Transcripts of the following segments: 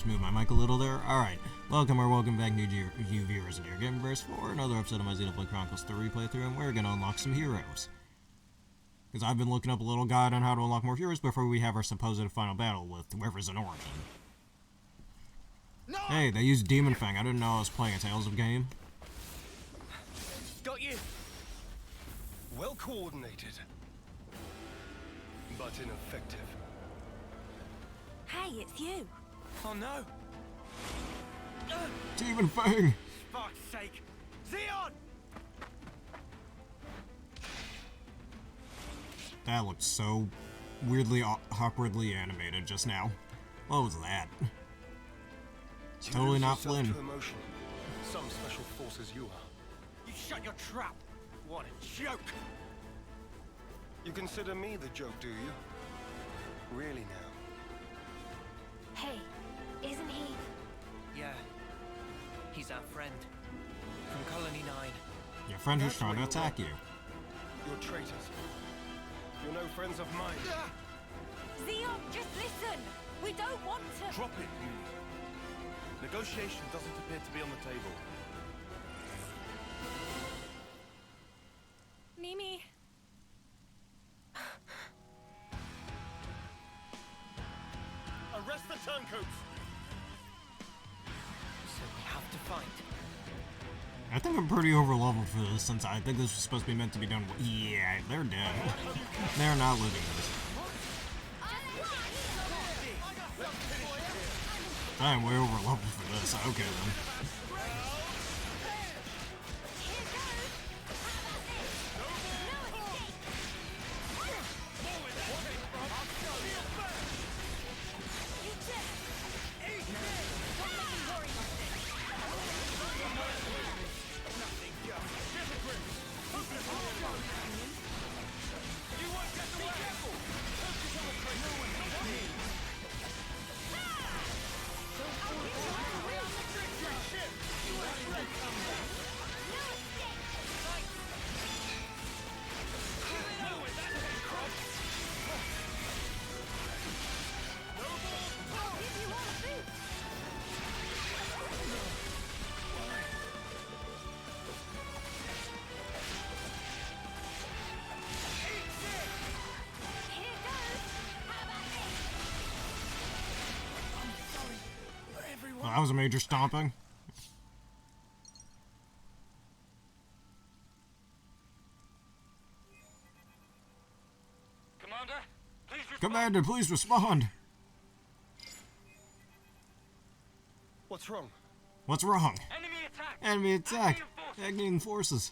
move my mic a little there. Alright, welcome back new viewers in your Gameverse for another episode of my Xenoblade Chronicles 3 playthrough, and we're gonna unlock some heroes. Because I've been looking up a little guide on how to unlock more heroes before we have our supposed final battle with whoever's in origin. No! Hey, they used Demon Fang. I didn't know I was playing a Tales of game. Got you! Well coordinated, but ineffective. Hey, it's you. Oh no! Demon Fang! Fuck's sake! Zeon! That looked so weirdly, awkwardly animated just now. What was that? It's totally not Flynn. Some special forces you are. You shut your trap! What a joke! You consider me the joke, do you? Really now? Hey, isn't he? Yeah. He's our friend. From Colony 9. Your friend who's trying to attack you. You're traitors. You're no friends of mine. Zeon, just listen! We don't want to... Drop it, Yumi. Negotiation doesn't appear to be on the table. Mimi... Arrest the turncoats! So we have to fight. I think I'm pretty over-leveled for this, since I think this was supposed to be meant to be done. Yeah, they're dead. They're not living this. I'm way over-leveled for this. Okay, then. Well, that was a major stomping. Commander, please respond. What's wrong? What's wrong? Enemy attack! Enemy attack! Agnian forces.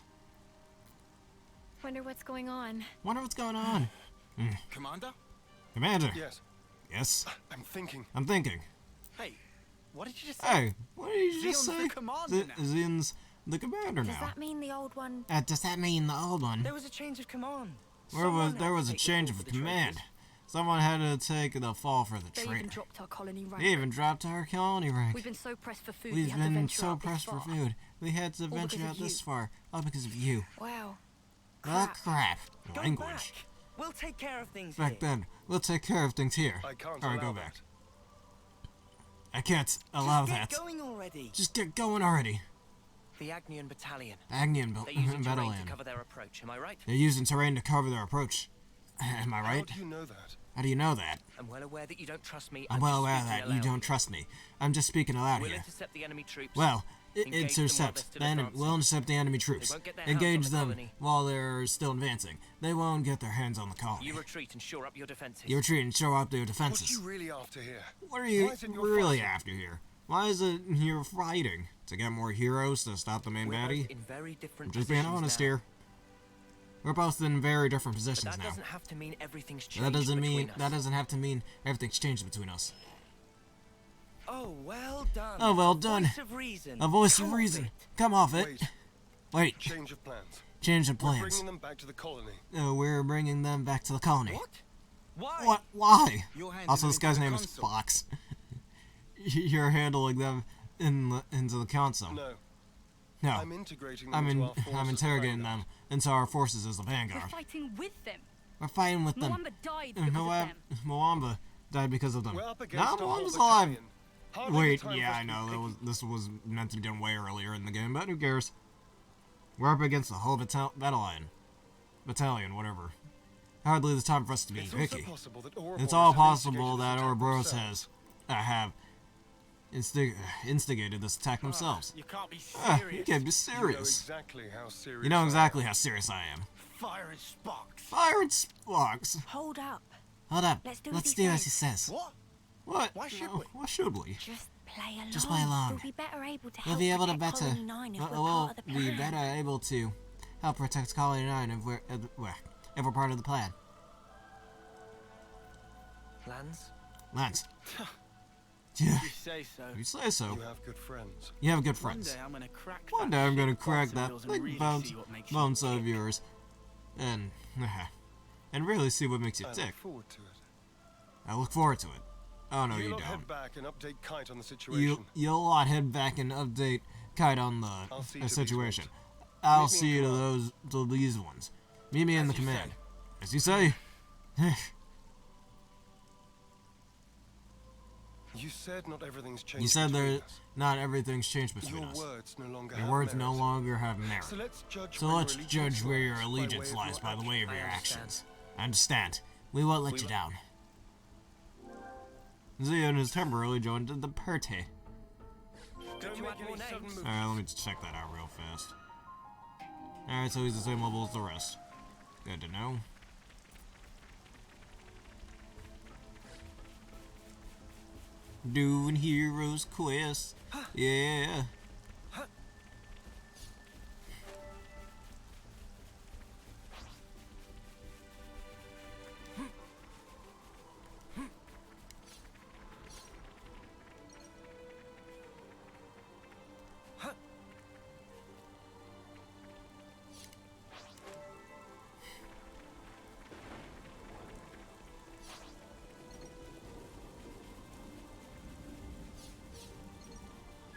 Wonder what's going on. Wonder what's going on. Commander? Commander. Yes. Yes. I'm thinking. I'm thinking. Hey, what did you just say? Hey, what did you just Zeon's say? the commander now. Zeon's the commander Does now. that mean the old one... Does that mean the old one? There was a change of command. There was a change of command. Someone had to take the fall for the They even traitor. dropped our colony rank. They even dropped our colony rank. We've been so pressed for food, We've we had to been venture so out this pressed for far. food. We had to All venture because out of this you. far. All because of you. Wow. Ah, crap. Go Language. back. We'll take care of things Back here. then. We'll take care of things here. I can't Alright, allow go back. that. I can't allow Just that. get going already. Just get going already. The Agnian battalion. Agnian They're using terrain to battalion. cover their approach. Am I right? They're using terrain to cover their approach. Am I How right? do you know that? How do you know that? I'm well aware that you don't trust me. I'm well aware that you don't trust me. I'm just speaking aloud We'll here. intercept the enemy troops. Well, Engage them while they're intercept. still Then advancing. we'll intercept the enemy troops. They won't get their hands Engage on the them colony. while they're still advancing. They won't get their hands on the colony. You retreat and shore up your defenses. You retreat and show up their What are defenses. you really after here? What are you Why is it you're really fighting? after here? Why is it you're fighting? To get more heroes to stop the main We're baddie? both in very different Just being positions honest now. here. We're both in very different But positions that now. doesn't have to mean everything's changed That doesn't between us. have to mean everything's changed between us. Oh, well done. Oh, well done. Voice of reason. A voice Come of off reason. it. Come off it. Wait. Wait. Change of plans. Change of We're plans. bringing them back to the colony. We're bringing them back to the colony. What? Why? What? Why? You're handing Also, them this to guy's the name is consul. Fox. You're handling them into the council. No. No. I'm integrating them into our forces. I'm interrogating Vanguard. them into our forces as the Vanguard. We're fighting with them. We're fighting with them. Moamba died because of them. Moamba died because of them. We're up against No, a whole Moamba's alive. battalion. Hardly Wait, the time yeah, for us I to be know. picky. This was meant to be done way earlier in the game, but who cares? We're up against the whole battalion, whatever. Hardly the time for us to be It's also picky. possible that It's Ouroboros all have possible instigated that this attack Ouroboros themselves. have instigated this attack themselves. You can't be You serious. can't be You know serious. exactly how serious You know I exactly am. how serious I am. Fire and sparks. Fire and sparks. Hold up. Hold up. Let's do Let's as do he as he says. says. What? What? Why should No, we? why should we? Just play along. Just play along. We'll be better able to We'll help be able to protect better. Colony 9 if we're We'll part of the be plan. better able to help protect Colony 9 if we're part of the plan. Lance? Lance. Yeah, You say so. you say so. You have good friends. You have good One friends. day I'm gonna crack. One that day I'm gonna shit crack box of that yours and big really bounce see what makes you of tick. yours, and really see what makes you I tick. look forward to it. I look forward to it. Oh no, you lot don't. head back and update Kite on the situation. You'll lot head back and update Kite on I'll see the to these situation. ones. I'll Meet me see in you command. to these ones. Meet me in the As you command. say. As you say. You said not everything's changed. You said between there us. not everything's changed between Your us. words no longer Your have words merit. no longer have merit. So let's judge So where let's your judge where your allegiance allegiance lies lies by the way of I your understand. actions. I understand. We won't let you down. Zeon has temporarily joined the party. Don't you make add more any sudden names? moves. Alright, let me just check that out real fast. Alright, so he's the same level as the rest. Good to know. Doing heroes quest. Yeah.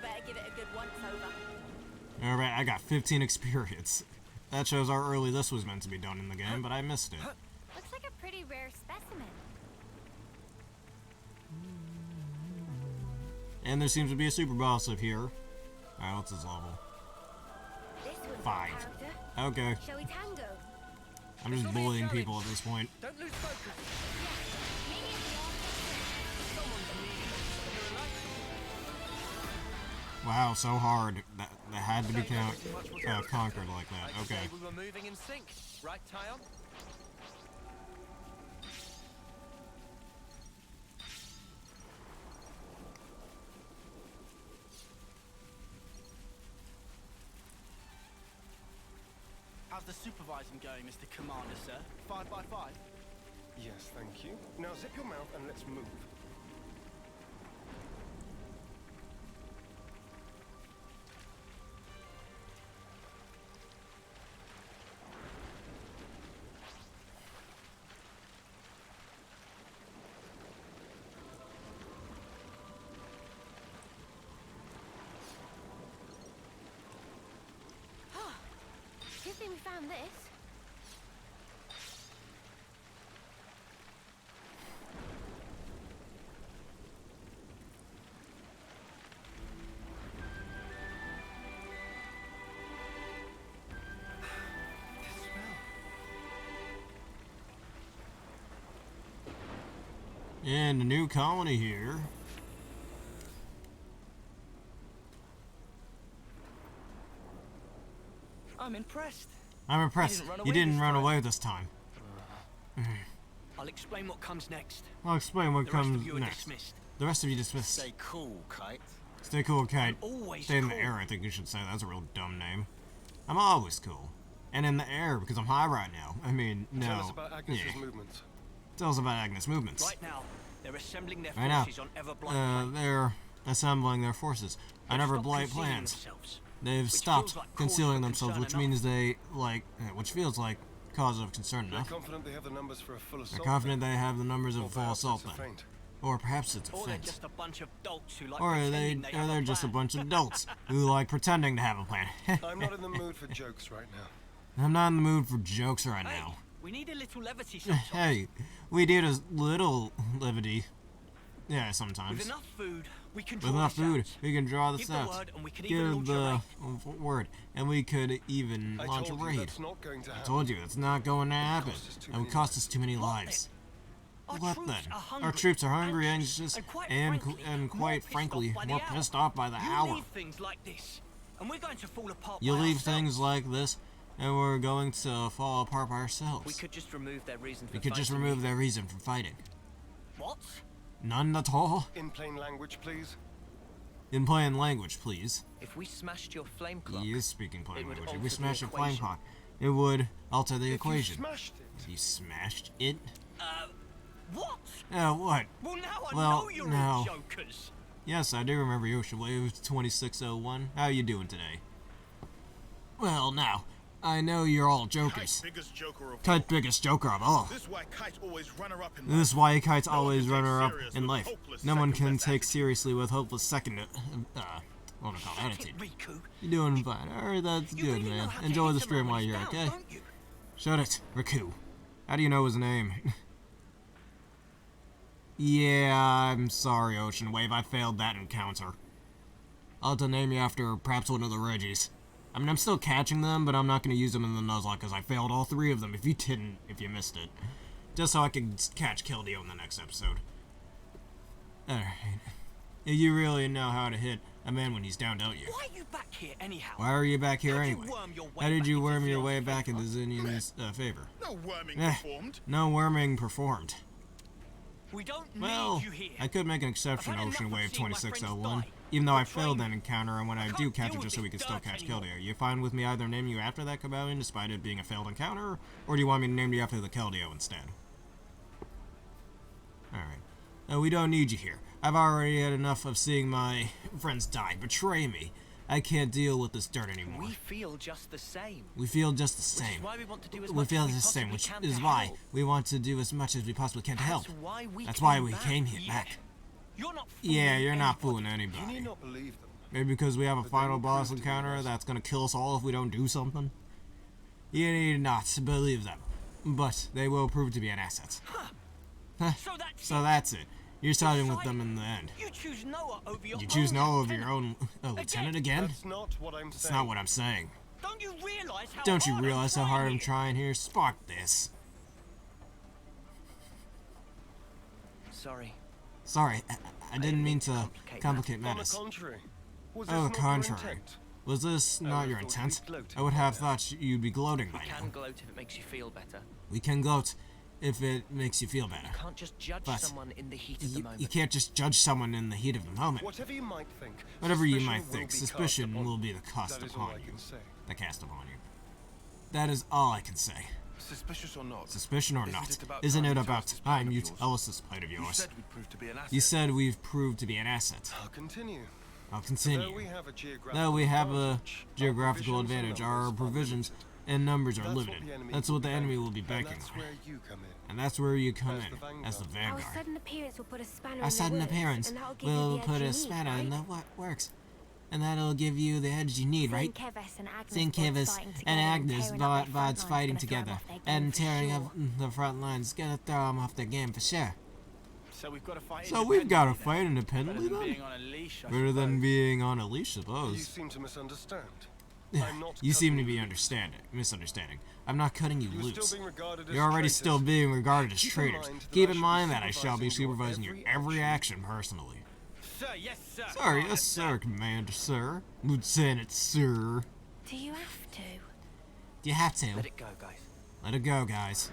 Better give it a good once over. Alright, I got 15 experience. That shows how early this was meant to be done in the game, but I missed it. Looks like a pretty rare specimen. And there seems to be a super boss up here. Alright, what's his level? This one's 5. a character. Okay, Shall we tango? I'm just bullying people at this point. Don't lose focus. Maybe if we all Wow, so hard. That had to be conquered like that. Like to Okay. say we were moving in sync, right, Tyon? How's the supervising going, Mr. Commander, sir? 5 by 5? Yes, thank you. Now zip your mouth and let's move. Good thing we found this. And a new colony here. I'm impressed. I'm impressed. You didn't run away this time. I'll explain what comes next. I'll explain what The rest comes of you are next. dismissed. The rest of you dismissed. Stay cool, Kite. Stay cool, Kite. Always Stay in the cool. air, I think you should say. That's a real dumb name. I'm always cool. And in the air, because I'm high right now. I mean, no. Tell us about Agnes's Yeah. movements. Tell us about Agnes' movements. Right now, they're assembling their Right now. forces on Everblight. They're assembling their forces. I never blight plans. They've stopped concealing themselves, which means they, which feels like cause of concern They're enough. confident they have the numbers for a full They're assault. confident they have the numbers Or of a full perhaps assault it's a then. feint. Or perhaps it's a Or they're feint. just a bunch of dolts who like Or pretending they have they're a just a plan. bunch of adults who like pretending to have a plan. I'm not in the mood for jokes right now. I'm not in the mood for jokes right Hey, now. we need a little levity sometimes. Hey, we did a little levity. Yeah, With sometimes. enough food, We can With draw enough this food, out. we can draw Give this the out. word and we can even Give launch a the word, and we could even I launch a told you raid. that's not going to I happen. told you it's not going to happen. cost us too It would many cost us too many What lives. Our What troops then? are hungry, Our troops are hungry, anxious, anxious, and quite frankly, more pissed off by the you hour. leave things like this, and we're going to fall apart You by leave ourselves. things like this, and we're going to fall apart by We ourselves. could just remove their reason for We could just fighting. remove their reason for fighting. What? None at all? In plain language, please. In plain language, please. If we smashed your flame clock, He is speaking plain it would language. If alter we the smash a flame equation. clock, it would alter the If you equation. smashed it. You smashed it? What? What? Well, now I Well, know you're no. all jokers. Yes, I do remember you, Wave 2601. How you doing today? Well, now, I know you're all jokers. Kite's biggest joker of Kite all. biggest joker of all. This is why Kite always runner up in This is life. why Kite's No one always can take runner-up serious in with life. hopeless No one can second-best take attitude. seriously with hopeless second, what do I call it, attitude. Riku, You're doing fine. Alright, that's you good, really know man. how to Enjoy hit the a stream man while when you're he's okay. down, don't you? Shut it, Riku. How do you know his name? Yeah, I'm sorry, Ocean Wave. I failed that encounter. I'll have to name you after perhaps one of the Reggies. I mean, I'm still catching them, but I'm not going to use them in the Nuzlocke because I failed all three of them if you missed it. Just so I can catch Keldeo in the next episode. Alright. You really know how to hit a man when he's down, don't you? Why are you back here anyhow? Why are you back here How'd you anyway? worm your way How did back you into worm your Zeon's way back favor? into Zinion's favor? No worming Eh. performed. No worming performed. We don't Well, need you here. I could make an exception, I've had Ocean enough of Wave seeing my friends 2601, die. even though I I'll failed train that encounter, and when I can't do catch deal it, just with so we this can still dirt catch anymore. Keldeo. You fine with me either naming you after that Kabalion, despite it being a failed encounter, or do you want me to name you after the Keldeo instead? Alright. We don't need you here. I've already had enough of seeing my friends die. Betray me. I can't deal with this dirt anymore. we feel just the same. We feel just the Which same. is why we want to do as We much feel as we the same, possibly which can is to why help. we want to do as much as we possibly can to help. That's why we That's why came we back. came here Yeah. back. You're not fooling Yeah, you're not anybody. fooling You anybody. need not believe them. Maybe because we have a But they final will boss prove to be encounter right. that's gonna kill us all if we don't do something. You need not to believe them, but they will prove to be an asset. So that's it. You're siding with them in the end. You choose Noah over your You choose own Noah over lieutenant. your own lieutenant again? That's not what I'm That's saying. not what I'm saying. Don't you realize how Don't you hard realize how I'm hard I'm here? trying here? Spark this. Sorry. Sorry, I didn't mean to complicate On the matters. contrary. Was Oh, this not your contrary. intent? Was this I not would your have thought intent? you'd be gloating I would have by thought you'd be gloating by Can now. gloat if it makes you feel better. We can gloat if it makes you feel better. You can't just judge But someone in the heat of the You moment. can't just judge someone in the heat of the moment. Whatever you might think. Whatever you suspicion might will think, be suspicion cast upon will be you. the cast That is all upon I you. can say. The cast upon you. That is all I can say. Suspicious or not? Suspicion or Isn't not, it about isn't time it you tell about us this plan time of you yours? tell us this plight of You yours? said we'd prove to be an asset. You said we've proved to be an asset. I'll continue. I'll Though continue. we have a geographical Though we have a advantage, our geographical provisions and advantage, numbers our are provisions limited. and numbers are That's what limited. the enemy That's will what the be enemy banking will be on, banking and that's on. where you come in. And that's where you come As in, the as the Vanguard. Our Vanguard. sudden appearance will put a spanner in Our the sudden works, appearance and that'll give you will the put edge a you spanner need, in the right? works. And that'll give you the edge you need, right? Zinkevis and Agnes Vods fighting together and tearing up the front lines. Gonna throw them off their game for sure. So we've got to fight. So we've got to independently fight then. independently Better than then? being on a leash, I Better than suppose. being on a leash, You suppose. seem to misunderstand. I'm not You seem to cutting be you misunderstanding. I'm not cutting you You're loose. still being regarded as You're already traitors. still being regarded as Keep in traitors. mind that Keep I in shall be mind that I shall be supervising supervising your your every action. action personally. Sir, yes, sir. Sir, Right, yes, sir, Commander, sir. Lieutenant, sir. Do you have to? You have to. Let it go, guys. Let it go, guys.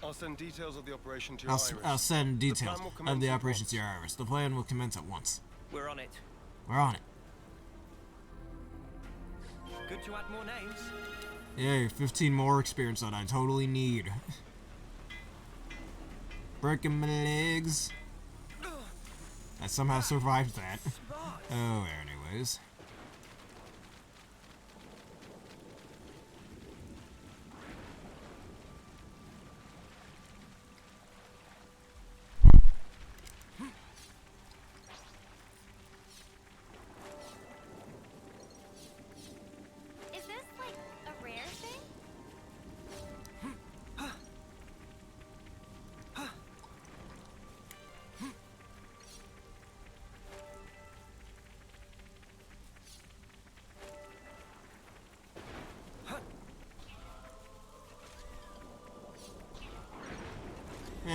I'll send details of the operation to your I'll send The details plan will of commence the at operation once. to your iris. The plan will commence at once. We're on it. We're on it. Good to add more names. Yay, 15 more experience that I totally need. Breaking my legs. I somehow survived that. Oh, anyways. Is this like a rare thing?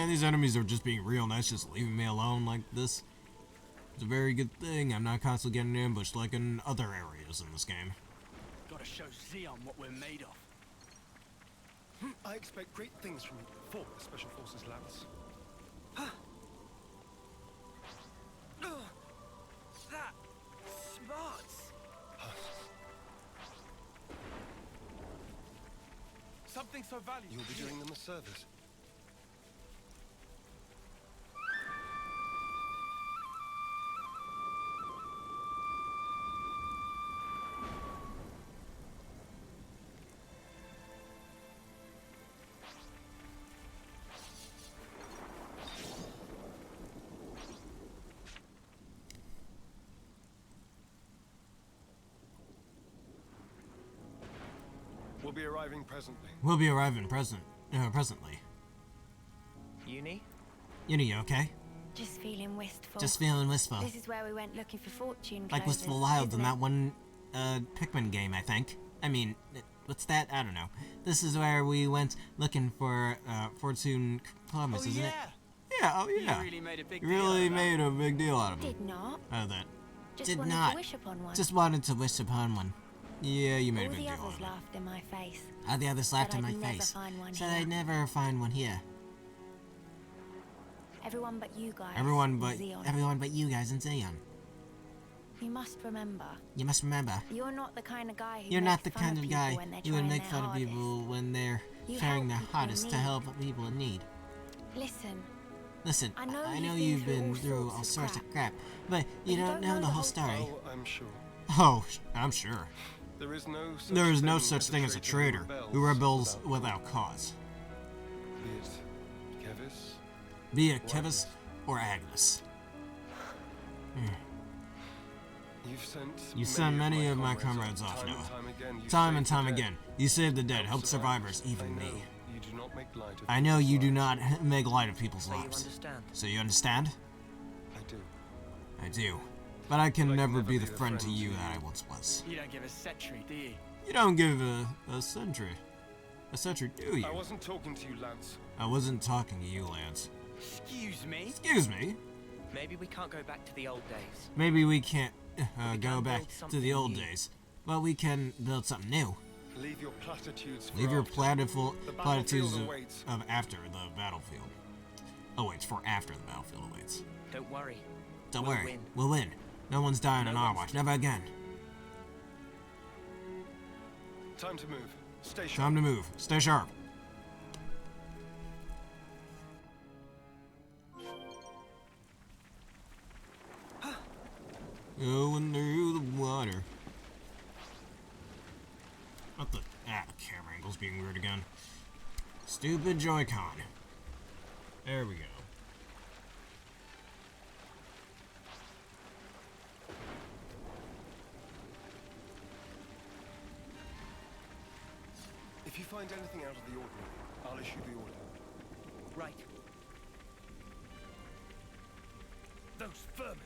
Man, these enemies are just being real nice, just leaving me alone like this. It's a very good thing. I'm not constantly getting ambushed like in other areas in this game. Gotta show Zeon what we're made of. I expect great things from you, former Special Forces Lance. That smarts. Something so valuable. You'll be doing them a service. We'll be arriving presently. We'll be arriving presently. Uni? You okay? Just feeling wistful. Just feeling wistful. This is where we went looking for fortune Like clovers, Wistful Wilds in isn't it? that one, Pikmin game, I think. I mean, what's that? I don't know. This is where we went looking for, fortune clovers, isn't it? Yeah, oh yeah. You really made a big You deal really of that. made a big deal out of it. Did not. Out of that. Just Did wanted not. to wish upon one. Just wanted to wish upon one. Yeah, you made All a big the deal out others of it. laughed in my face. All the others laughed in Said my I'd never face. find one Said here. I'd never find one here. Everyone but you guys. Everyone and but Zeon. you guys in Zeon. You must remember, You must remember, you're not the kind of guy who you're not makes the fun kind of people guy when they're who would trying make their fun of hardest. people when they're You trying their help people in hardest to need. help people in need. Listen, Listen, I know I know you've you've been been through through all all sorts sorts of of crap, but you don't know the whole story. Oh, I'm sure. Oh, I'm sure. There is no such thing as a traitor who rebels without cause. Be it Kevis, Be it Kevis or Agnes. you've sent many of my comrades off, time Noah. and time again. You Time saved and the time dead. again, you saved the dead, Help helped survivors, I even know me. you do not make light of I know people's you do lives. not make light of people's So you lives. understand? So you understand? I do. I do. But I can But I never be the friend to you to that I once was. You don't give a set treat, do you? You don't give a sentry. A sentry, do you? I wasn't talking to you, Lance. I wasn't talking to you, Lance. Excuse me? Excuse me? Maybe we can't go back to the old days. Maybe we can't We go can back build to something the old new. days. But we can build something new. Leave your platitudes for Leave your after. The platitudes battlefield awaits. of after the battlefield. Oh, wait, for after the battlefield awaits. Don't worry. Don't We'll worry, win. we'll win. No one's dying No on our one's- watch, never again. Time to move. Stay sharp. Time to move. Stay sharp. Going through the water. What the? Ah, the camera angle's being weird again. Stupid Joy-Con. There we go. If you find anything out of the ordinary, I'll issue the order. Right. Those vermin!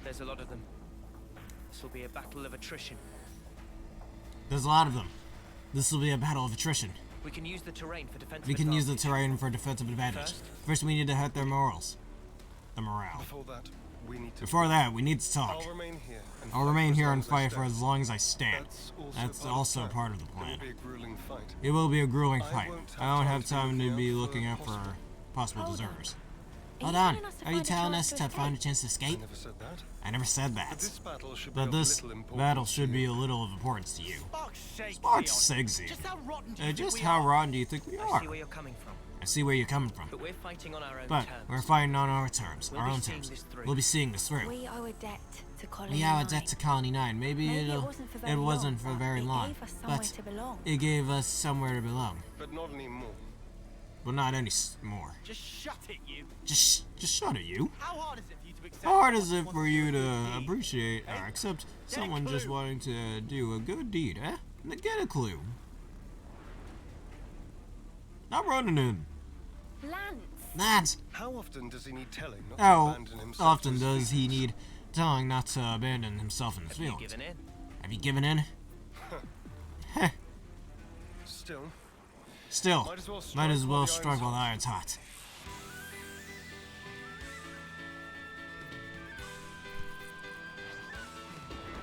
There's a lot of them. This will be a battle of attrition. There's a lot of them. This will be a battle of attrition. We can use the terrain for defensive We can use the advantage. terrain for defensive advantage. First, we need to hurt their morals. The morale. Before that, we need to... Before that, we need to talk. I'll remain here and I'll fight remain for here as and long fight as I for as stand. long as I stand. That's also part of the It plan. will be a grueling fight. It will be a grueling I fight. won't have I don't time have to time to look be out looking for out for possible Hold on. deserters. Are Hold you on. telling us to Are you find a telling chance us to to find a escape? chance to I escape? never said that. I never said But that. this battle should But be this of little importance battle to should be you. a little of importance to you. Spark's sake, Spark's Zeon. sake, Zeon. Just how rotten do you think Just we how are? rotten do you think we I are? see where you're coming from. I see where you're coming from. But we're fighting on our own But terms. we're fighting on our terms, We'll our be own seeing terms. this through. We'll be seeing this through. We owe a debt to Colony We owe a 9. debt to Colony 9. Maybe Maybe it'll. it It wasn't wasn't for very long, for but very it long. gave us somewhere But to belong. it gave us somewhere to belong. But not anymore. But not any more. Just shut it, you. Just shut it, you. How hard is it for you to accept? How hard is someone it who for wants you do a to good deed? appreciate or accept Get a someone just clue. wanting to do a good deed, eh? Get a clue. I'm running in. Lance! That's How often does he need telling not to how abandon himself to often his does he feelings? need telling not to abandon himself in his Have you feelings. given in? Have you given in? Still, Still, might as well strike while the iron's hot.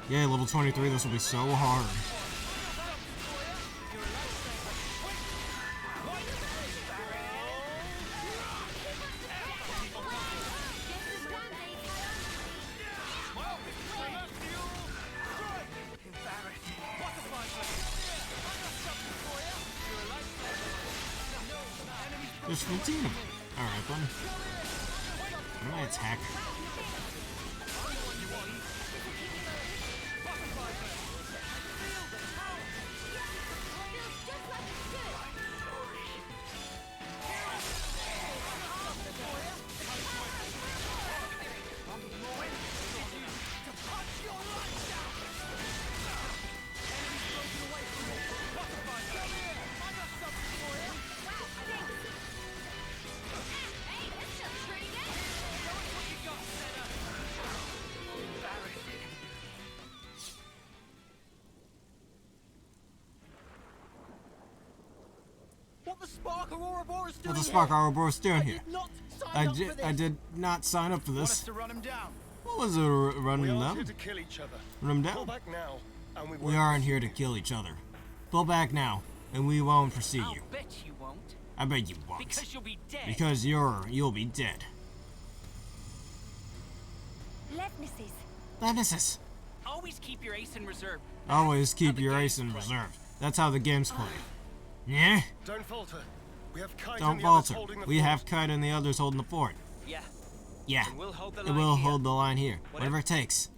Yeah, level 23, this will be so hard. There's 15 of them. Alright, then. What am I attacking? What the spark of Ouroboros doing? What the spark Ouroboros doing here? Did not sign up for this. I did not sign up for Want us this. to run him down? What was it, We running aren't them? here to kill each other. Run them Pull down? back now, and we We won't aren't here to kill each other. Pull back now, and we won't pursue I'll you. bet you won't. I bet you won't. Because you'll be dead. Because you'll be dead. Levnesses. Nemesis. Always keep your ace in reserve. Always keep the your game's ace in played. reserve. That's how the game's played. Yeah? Don't falter. We have Kite Don't and the others falter. holding the We fort. have Kite and the others holding the fort. Yeah. Yeah. And we'll hold the And line we'll here. hold the line here. Whatever it takes.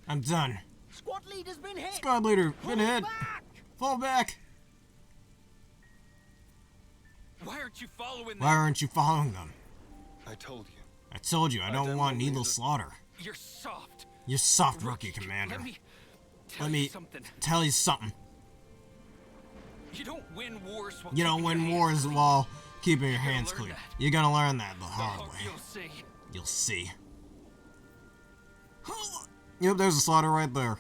I'm done. Squad leader's been hit. Squad leader, been Pull hit. back. Fall back. Why aren't you following them? Why aren't you following them? I told you. I told you, I don't don't want want needless neither. slaughter. You're soft. You're soft, rookie commander. Let me Let me something. tell you something. You don't win wars while You don't keeping win your hands wars clean. while keeping your You're gonna hands learn clean. that. You're gonna learn that the hard Oh, way. you'll see. You'll see. Yep, there's a slaughter right there.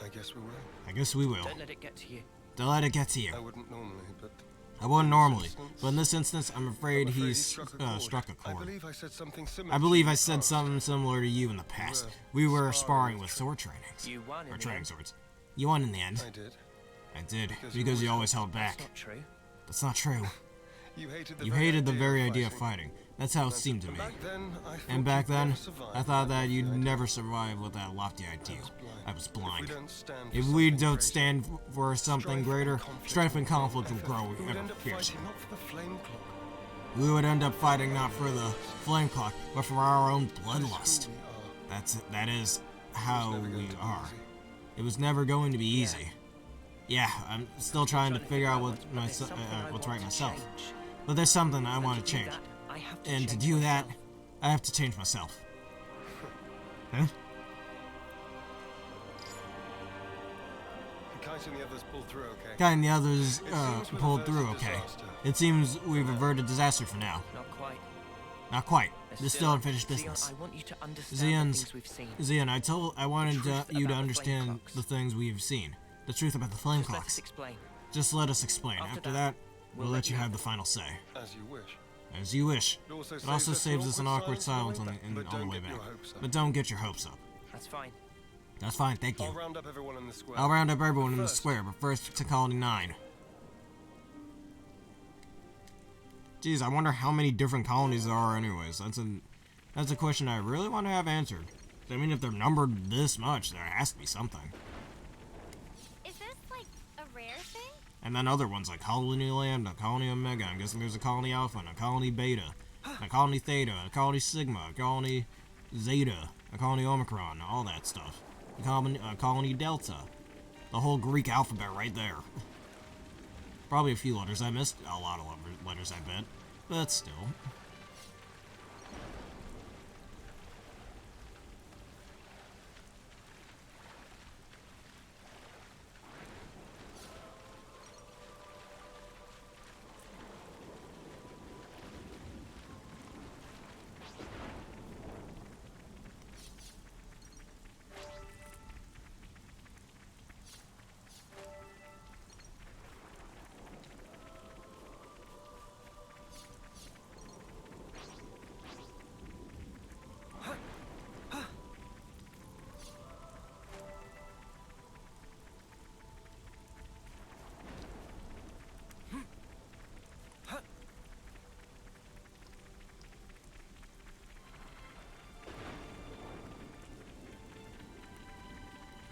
I guess we will. I guess we will. Don't let it get to you. Don't let it get to you. I wouldn't normally, but I wouldn't normally, but in this instance, I'm I'm afraid afraid he he's struck a chord. struck a I chord. believe I said something similar. I to believe you I in the said past. something similar to you in the past. We were sparring with sword trainings. You won in Or the training end. swords. You won in the end. I did. I did, Because because you you always always held That's back. not true. That's not true. You hated the You very hated the idea very of idea of fighting. fighting. That's how it seemed to me. Back then, I thought And back you'd then, never survive I thought that lofty you'd idea. never survive with that lofty idea. I was If blind. we don't stand If for we something don't greater, stand for something greater, strife and conflict will grow we would ever end up fiercer. fighting not for the flame clock, We would end up fighting not for the flame clock, but for our own bloodlust. who we are. That is how Never going we to be are. easy. It was never going to be easy. Yeah, I'm still trying to figure out what's right myself. But there's something I want to change. And to do that, I have to change myself. Huh? The Kite and the others pulled through, okay? Guy and the others It seems we've pulled averted through okay. disaster. It seems we've averted disaster for now. Not quite. Not quite. There's There's still unfinished Zeon, business. I want you to understand Zeon's- the things we've seen. Zeon, I wanted truth you to about the flame understand clocks. the things we've seen. The truth about the flame Just let us clocks. explain. Just let us explain. After After that, that, we'll let you have the final say. As you wish. As you wish. It also It also saves us an awkward silence on the way back. But don't get your hopes up. That's fine. That's fine, thank I'll you. round up everyone in the square. I'll round up everyone in the First- square, but first to Colony 9. Geez, I wonder how many different colonies there are anyways. That's a question I really want to have answered. I mean, if they're numbered this much, there has to be something. Is this like a rare thing? And then other ones like Colony Lambda, Colony Omega, I'm guessing there's a Colony Alpha, and a Colony Beta, a Colony Theta, a Colony Sigma, a Colony Zeta, a Colony Omicron, all that stuff. A Colony Delta. The whole Greek alphabet right there. Probably a few letters I missed. A lot of letters, I bet. But still.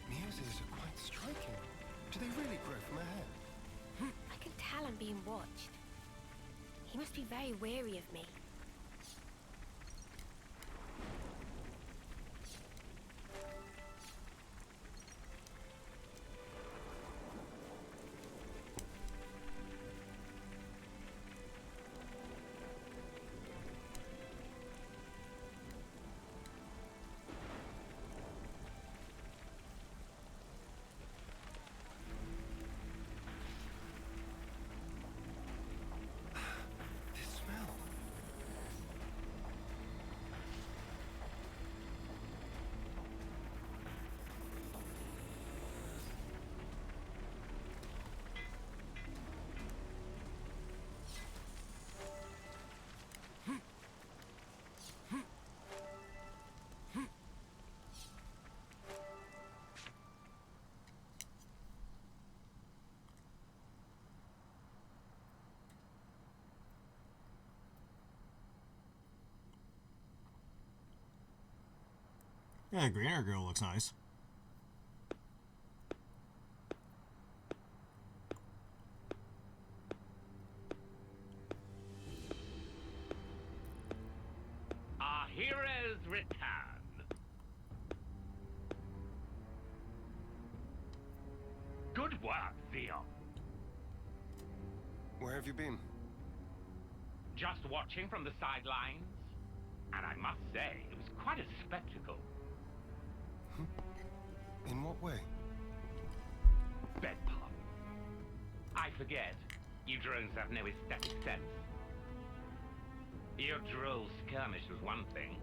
Muses are quite striking. Do they really grow from a hair? I can tell I'm being watched. He must be very wary of me. This smell. Yeah, greener girl looks nice. Our heroes return. Good work, Zeon. Where have you been? Just watching from the sidelines. And I must say, it was quite a spectacle. In what way? Beg pardon. I forget. You drones have no aesthetic sense. Your droll skirmish was one thing.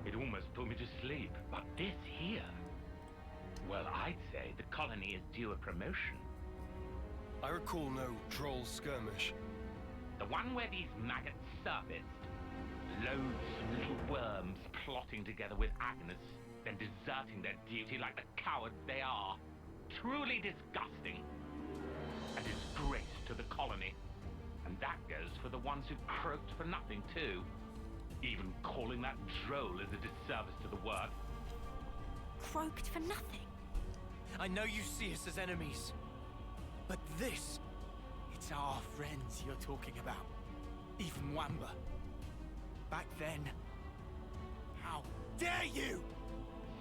It almost put me to sleep. But this here... Well, I'd say the colony is due a promotion. I recall no droll skirmish. The one where these maggots surfaced. Loads of little worms plotting together with Agnes, then deserting their duty like the cowards they are. Truly disgusting. A disgrace to the colony. And that goes for the ones who croaked for nothing, too. Even calling that droll is a disservice to the word. Croaked for nothing. I know you see us as enemies, but this, it's our friends you're talking about. Even Wamba. Back then, how dare you!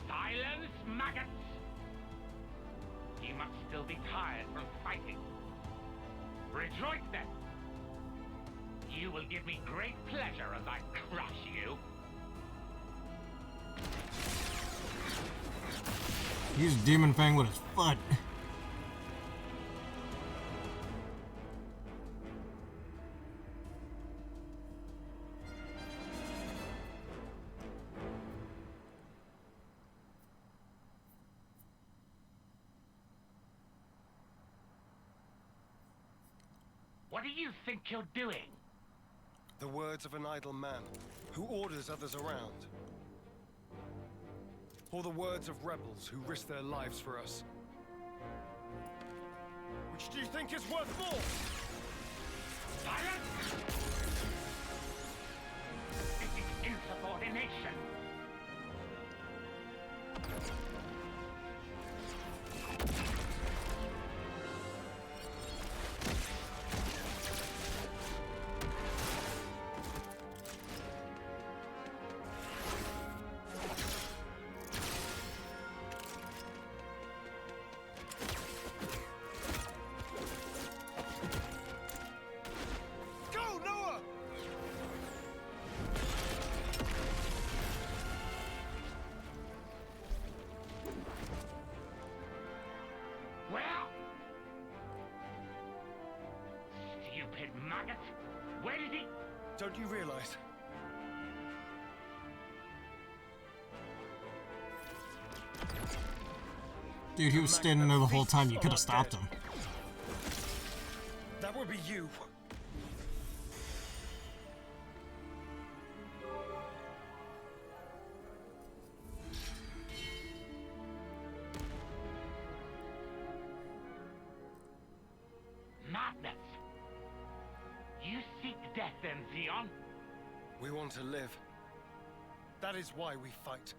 Silence, maggots! You must still be tired from fighting. Rejoice then! You will give me great pleasure as I crush you. He's Demon Fang with his foot. What do you think you're doing? The words of an idle man who orders others around. Or the words of rebels who risk their lives for us. Which do you think is worth more? Silence! This is insubordination. Don't you realize? Dude, he was standing there the whole time. You could have stopped him. That would be you. Madness! You seek death then, Zeon? We want to live. That is why we fight.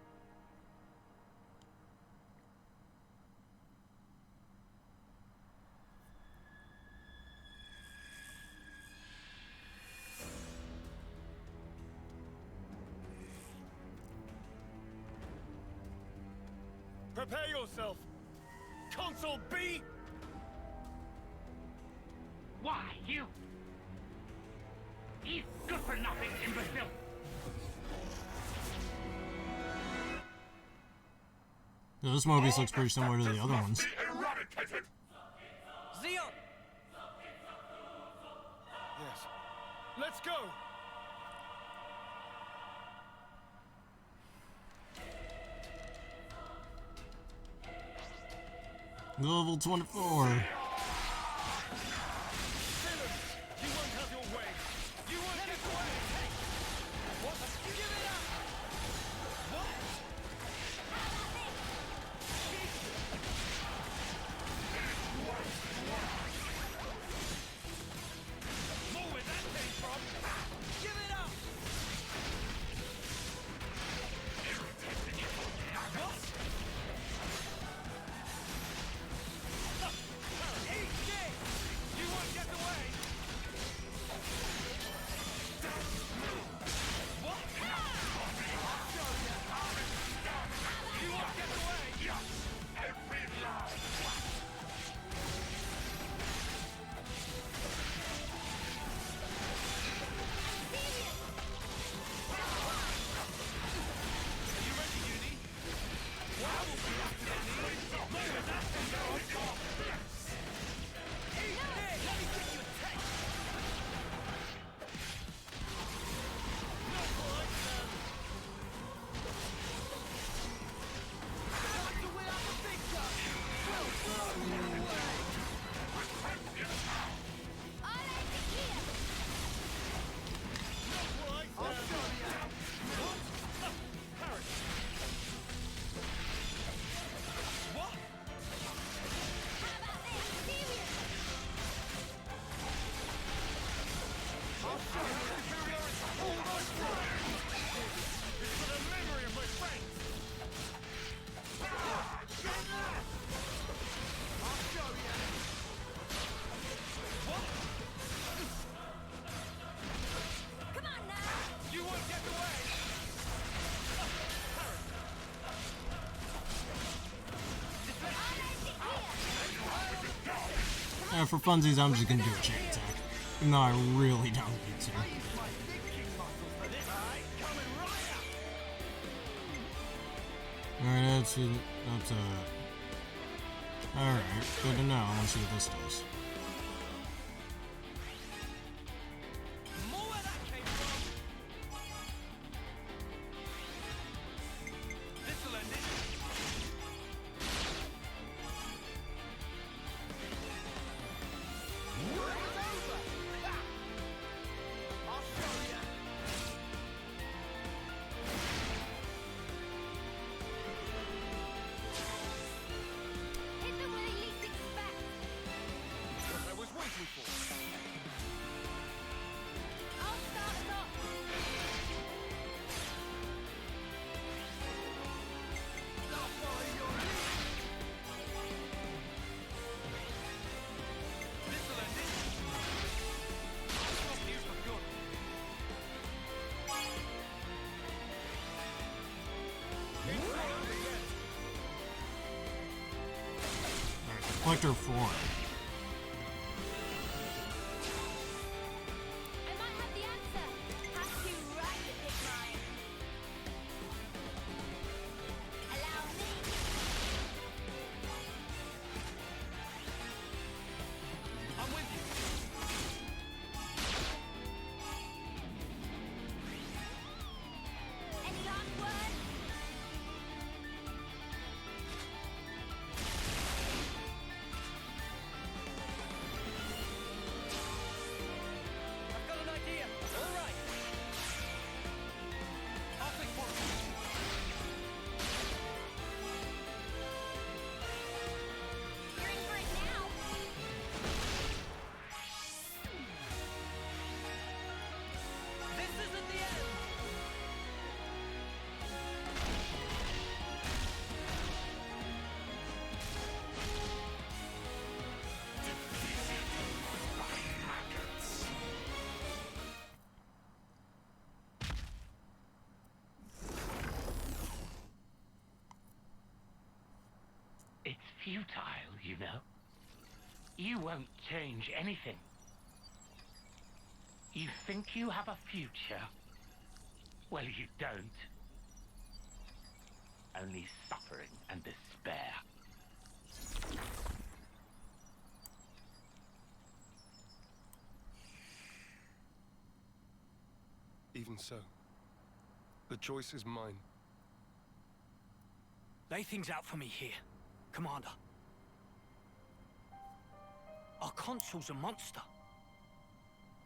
Prepare yourself! Console B! Why, you? He's good for nothing, imbecile! Yeah, this Mobius looks pretty similar to the other ones. Zeon! Yes. Let's go! Level 24. You won't have your way! You won't get away! What? Give it up! What? More where that came from! Give it up! Eat this! You won't get away! What? You won't get away! Are you ready, Uni? Wow! Come on now! You won't get away! For funsies, I'm just gonna do a chain attack. No, I really don't need to. Alright, that's alright, good to know. Let's see what this does. More where that came from! This'll end it! I'll show ya! Hit them where they least expect. What I was waiting for. I'll start us off. I'll follow your lead! This'll end it! I'll stop you for good! Alright, Collector 4. I might have the answer. Have to right at this line. Allow me. I'm with you! futile, you know. You won't change anything. You think you have a future? Well, you don't. Only suffering and despair. Even so, the choice is mine. Lay things out for me here, Commander. Our consul's a monster.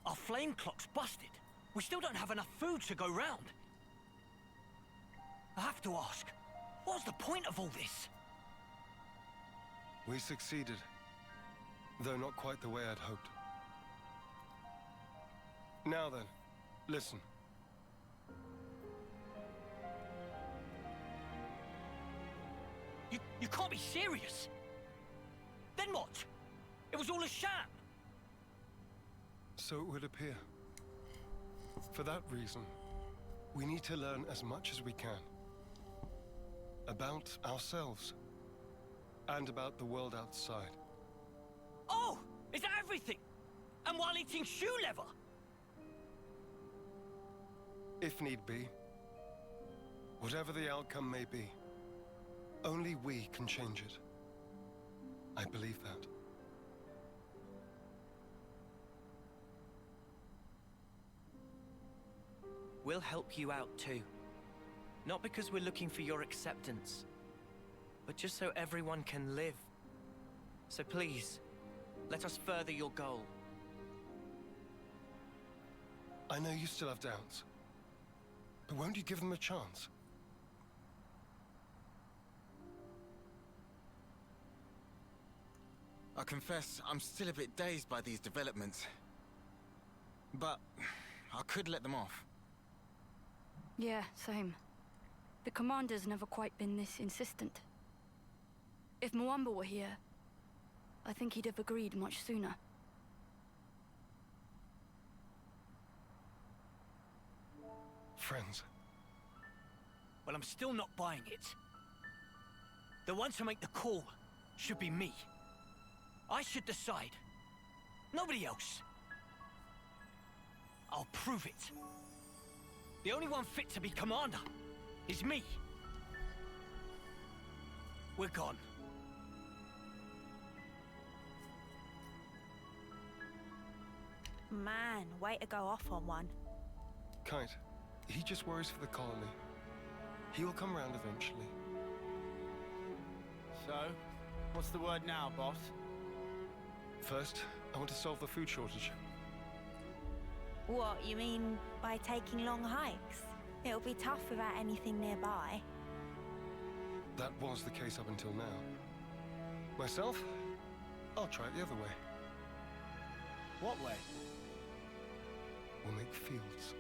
Our flame clock's busted. We still don't have enough food to go round. I have to ask, what's the point of all this? We succeeded, though not quite the way I'd hoped. Now then, listen. You can't be serious. Then what? It was all a sham. So it would appear. For that reason, we need to learn as much as we can. About ourselves. And about the world outside. Oh! Is that everything? And while eating shoe leather? If need be. Whatever the outcome may be. Only we can change it. I believe that. We'll help you out too. Not because we're looking for your acceptance, but just so everyone can live. So please, let us further your goal. I know you still have doubts. But won't you give them a chance? I confess, I'm still a bit dazed by these developments. But I could let them off. Yeah, same. The commander's never quite been this insistent. If Mwamba were here, I think he'd have agreed much sooner. Friends. Well, I'm still not buying it. The one to make the call should be me. I should decide. Nobody else. I'll prove it. The only one fit to be commander is me. We're gone. Man, way to go off on one. Kite, he just worries for the colony. He will come round eventually. So, what's the word now, boss? First, I want to solve the food shortage. What, you mean by taking long hikes? It'll be tough without anything nearby. That was the case up until now. Myself, I'll try it the other way. What way? We'll make fields.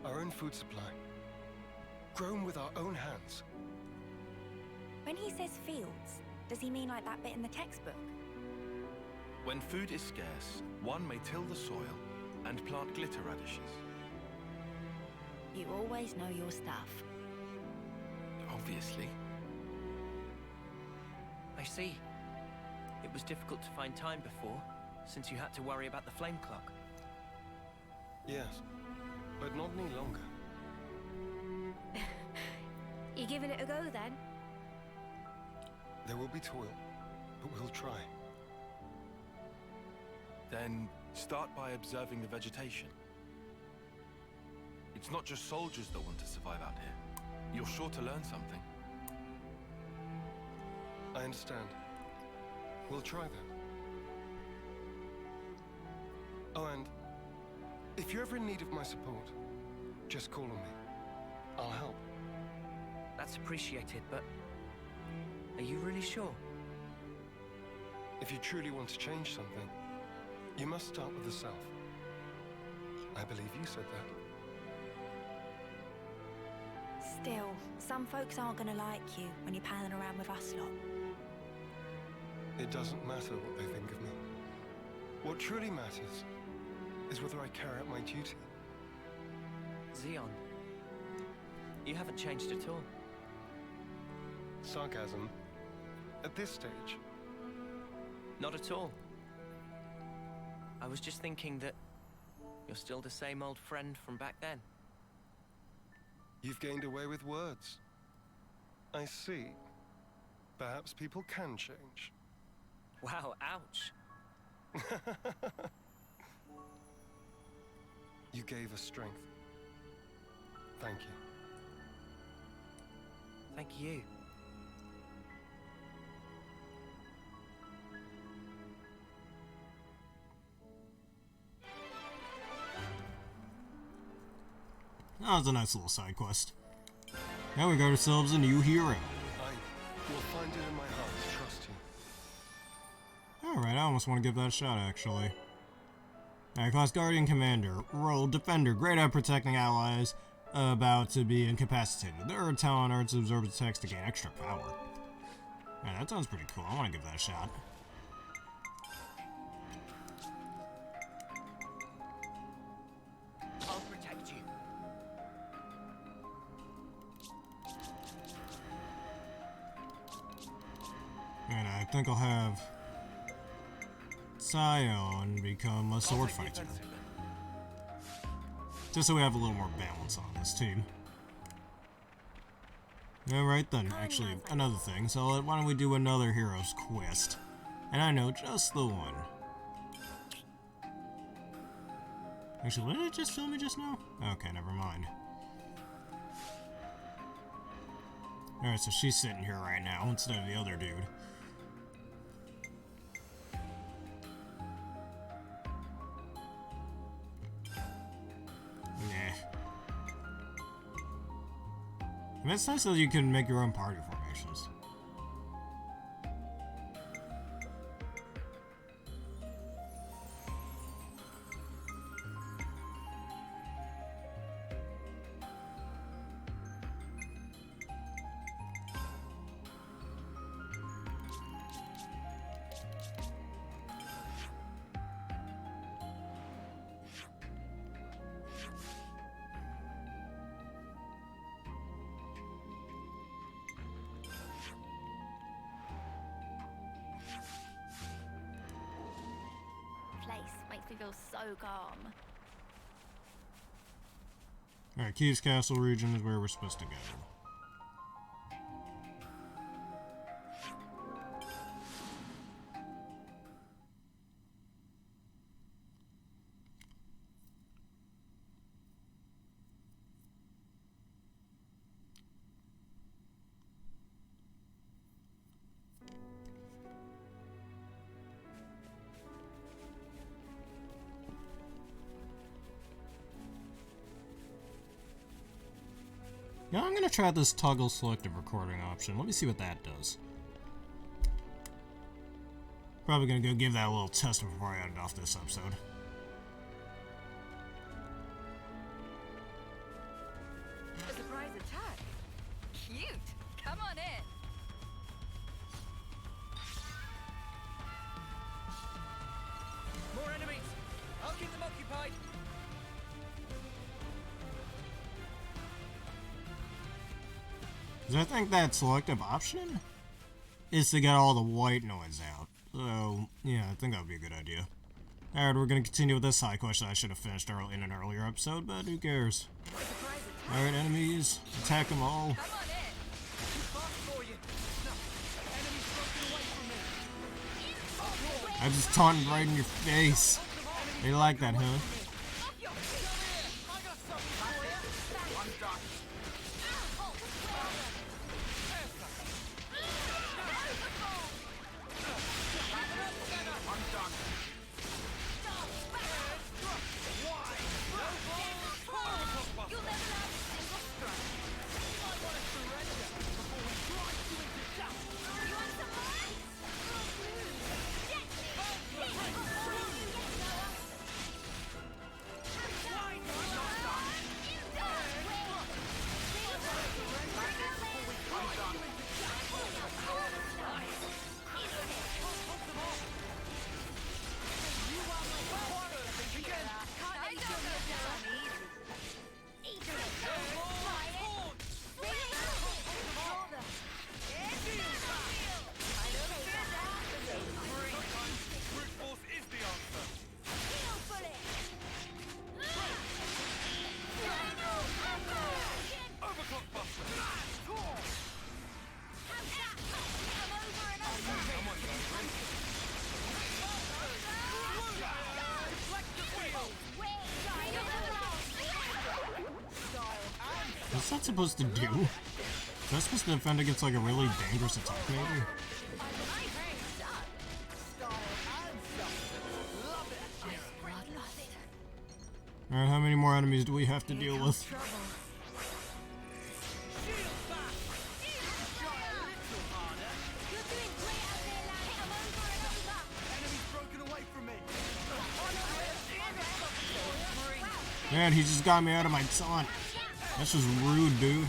Our own food supply. Grown with our own hands. When he says fields, does he mean like that bit in the textbook? When food is scarce, one may till the soil and plant glitter radishes. You always know your stuff. Obviously. I see. It was difficult to find time before, since you had to worry about the flame clock. Yes, but not any longer. You giving it a go then? There will be toil, but we'll try. Then start by observing the vegetation. It's not just soldiers that want to survive out here. You're sure to learn something. I understand. We'll try that. Oh, and if you're ever in need of my support, just call on me. I'll help. That's appreciated, but are you really sure? If you truly want to change something, you must start with the self. I believe you said that. Still, some folks aren't gonna like you when you're palling around with us lot. It doesn't matter what they think of me. What truly matters is whether I carry out my duty. Zeon, you haven't changed at all. Sarcasm. at this stage? Not at all. I was just thinking that you're still the same old friend from back then. You've gained away with words. I see. Perhaps people can change. Wow, ouch. You gave us strength. Thank you. Thank you. That was a nice little side quest. Now we got ourselves a new hero. I will find it in my heart to trust you. Alright, I almost want to give that a shot, actually. Class Guardian Commander. Role Defender. Great at protecting allies about to be incapacitated. Their talent arts absorb attacks to gain extra power. Yeah, that sounds pretty cool. I want to give that a shot. I'll protect you. And I think I'll have Zeon become a sword fighter. Just so we have a little more balance on this team. Alright then, actually, another thing. So why don't we do another hero's quest? And I know just the one. Actually, what did it just tell me just now? Okay, never mind. Alright, so she's sitting here right now instead of the other dude. And it's nice that you can make your own party formations. Makes me feel so calm. Alright, Keys Castle region is where we're supposed to go. Yeah, I'm gonna try this toggle selective recording option. Let me see what that does. Probably gonna go give that a little test before I end off this episode. A surprise attack? Cute! Come on in! More enemies! I'll keep them occupied! Because I think that selective option is to get all the white noise out. So, yeah, I think that would be a good idea. Alright, we're going to continue with this side quest that I should have finished in an earlier episode, but who cares? Alright, enemies, attack them all. I just taunted right in your face. They like that, huh? What's that supposed to do? Is that supposed to defend against like a really dangerous attack, maybe? Alright, how many more enemies do we have to deal with? Man, he just got me out of my taunt. That's just rude, dude.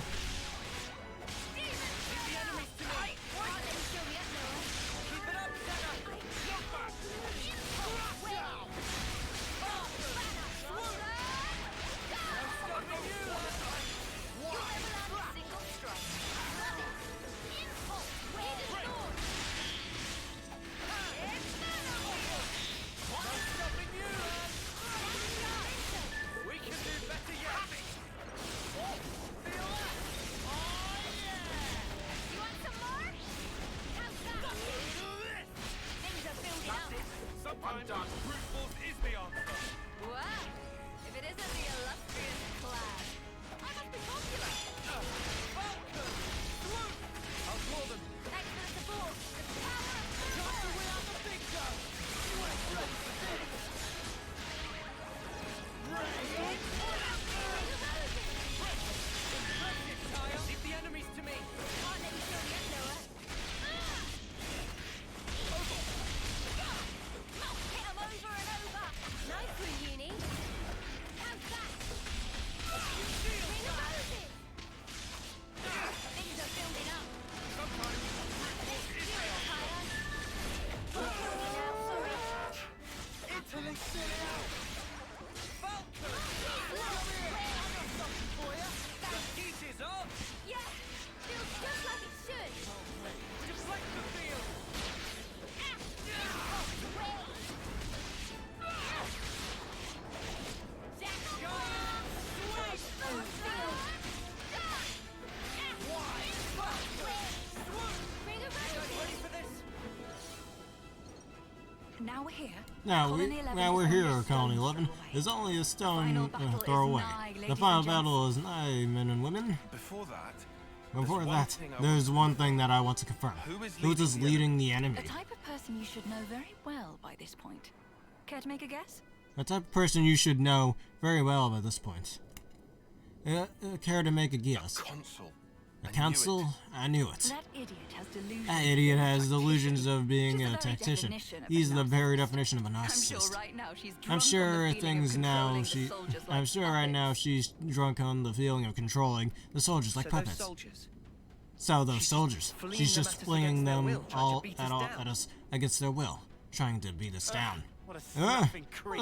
Now we're here, Colony 11. There's only a stone throw away. The final battle is nigh, men and women. Before that, there's one thing that I want to confirm. Who is leading the enemy? A type of person you should know very well by this point. Care to make a guess? A type of person you should know very well by this point. Care to make a guess? A council? I knew it. That idiot has delusions of being a tactician. He's the very definition of a narcissist. I'm sure right now she's drunk on the feeling of controlling the soldiers like puppets. So those soldiers, she's just flinging them all at us against their will, trying to beat us down. What a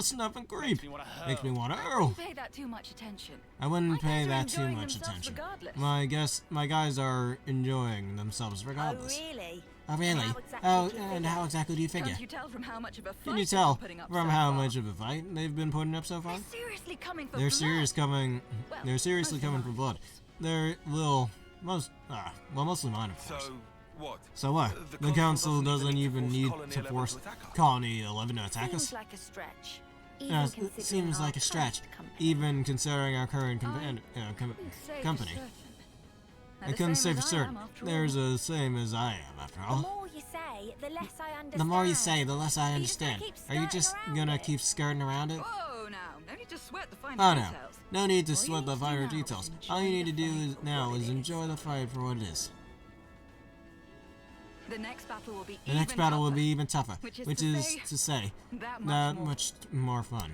snuffing creep. Makes me want to hurl. Pay that too much attention. I wouldn't pay that too much attention. My guys are enjoying themselves regardless. Oh, really? Oh, really? And how exactly do you figure? Can you tell from how much of a fight Can you tell from how much of a fight they've been putting up so far? They're seriously coming for blood. They're mostly mine, of course. So what? The council doesn't even need to force Colony 11 to attack us? Seems like a stretch, even considering our current company. I couldn't say for certain. There's the same as I am, after all. The more you say, the less I understand. The more you say, the less I understand. Are you just gonna keep skirting around it? Oh, no. No need to sweat the finer details. No need to sweat the finer details. All you need to do now is enjoy the fight for what it is. The next battle will be even tougher, which is to say, that much more fun.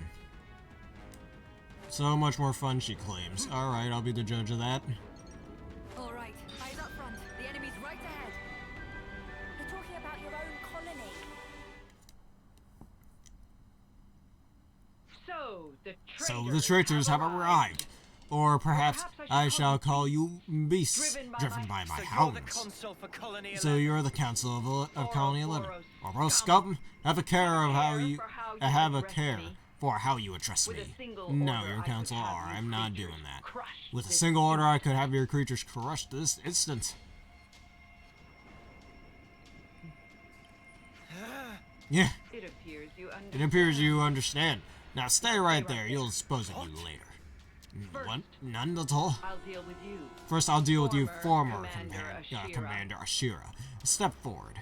So much more fun, she claims. Alright, I'll be the judge of that. Alright, eyes up front. The enemy's right ahead. You're talking about your own colony. So the traitors have arrived. Or perhaps I shall call you beasts, driven by my hounds. So you're the council of Colony 11. Ouroboros scum, have a care for how you address me. No, your council are. I'm not doing that. With a single order, I could have your creatures crushed this instant. Yeah. It appears you understand. Now stay right there. You'll dispose of you later. What? None at all? I'll deal with you. First, I'll deal with you, former Commander Commander Ashera. Step forward.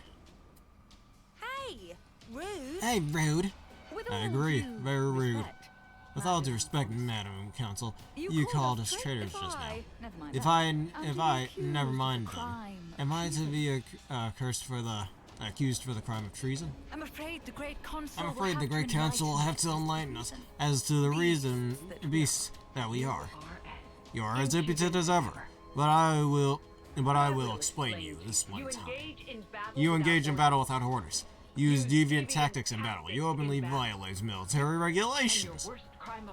Hey, rude. Hey, rude. With I all agree. due Very rude. respect, With all due respect, Madam Council, you called us traitors just now. Never mind If that. I, never mind then. Am I to be accused for the crime of treason? I'm afraid the Great Council. I'm afraid the Great Council will have to enlighten us as to the reason beasts that we are. You are as impotent as ever, but I will explain you this one time. You engage in battle without orders. Use deviant tactics in battle. You openly violate military regulations.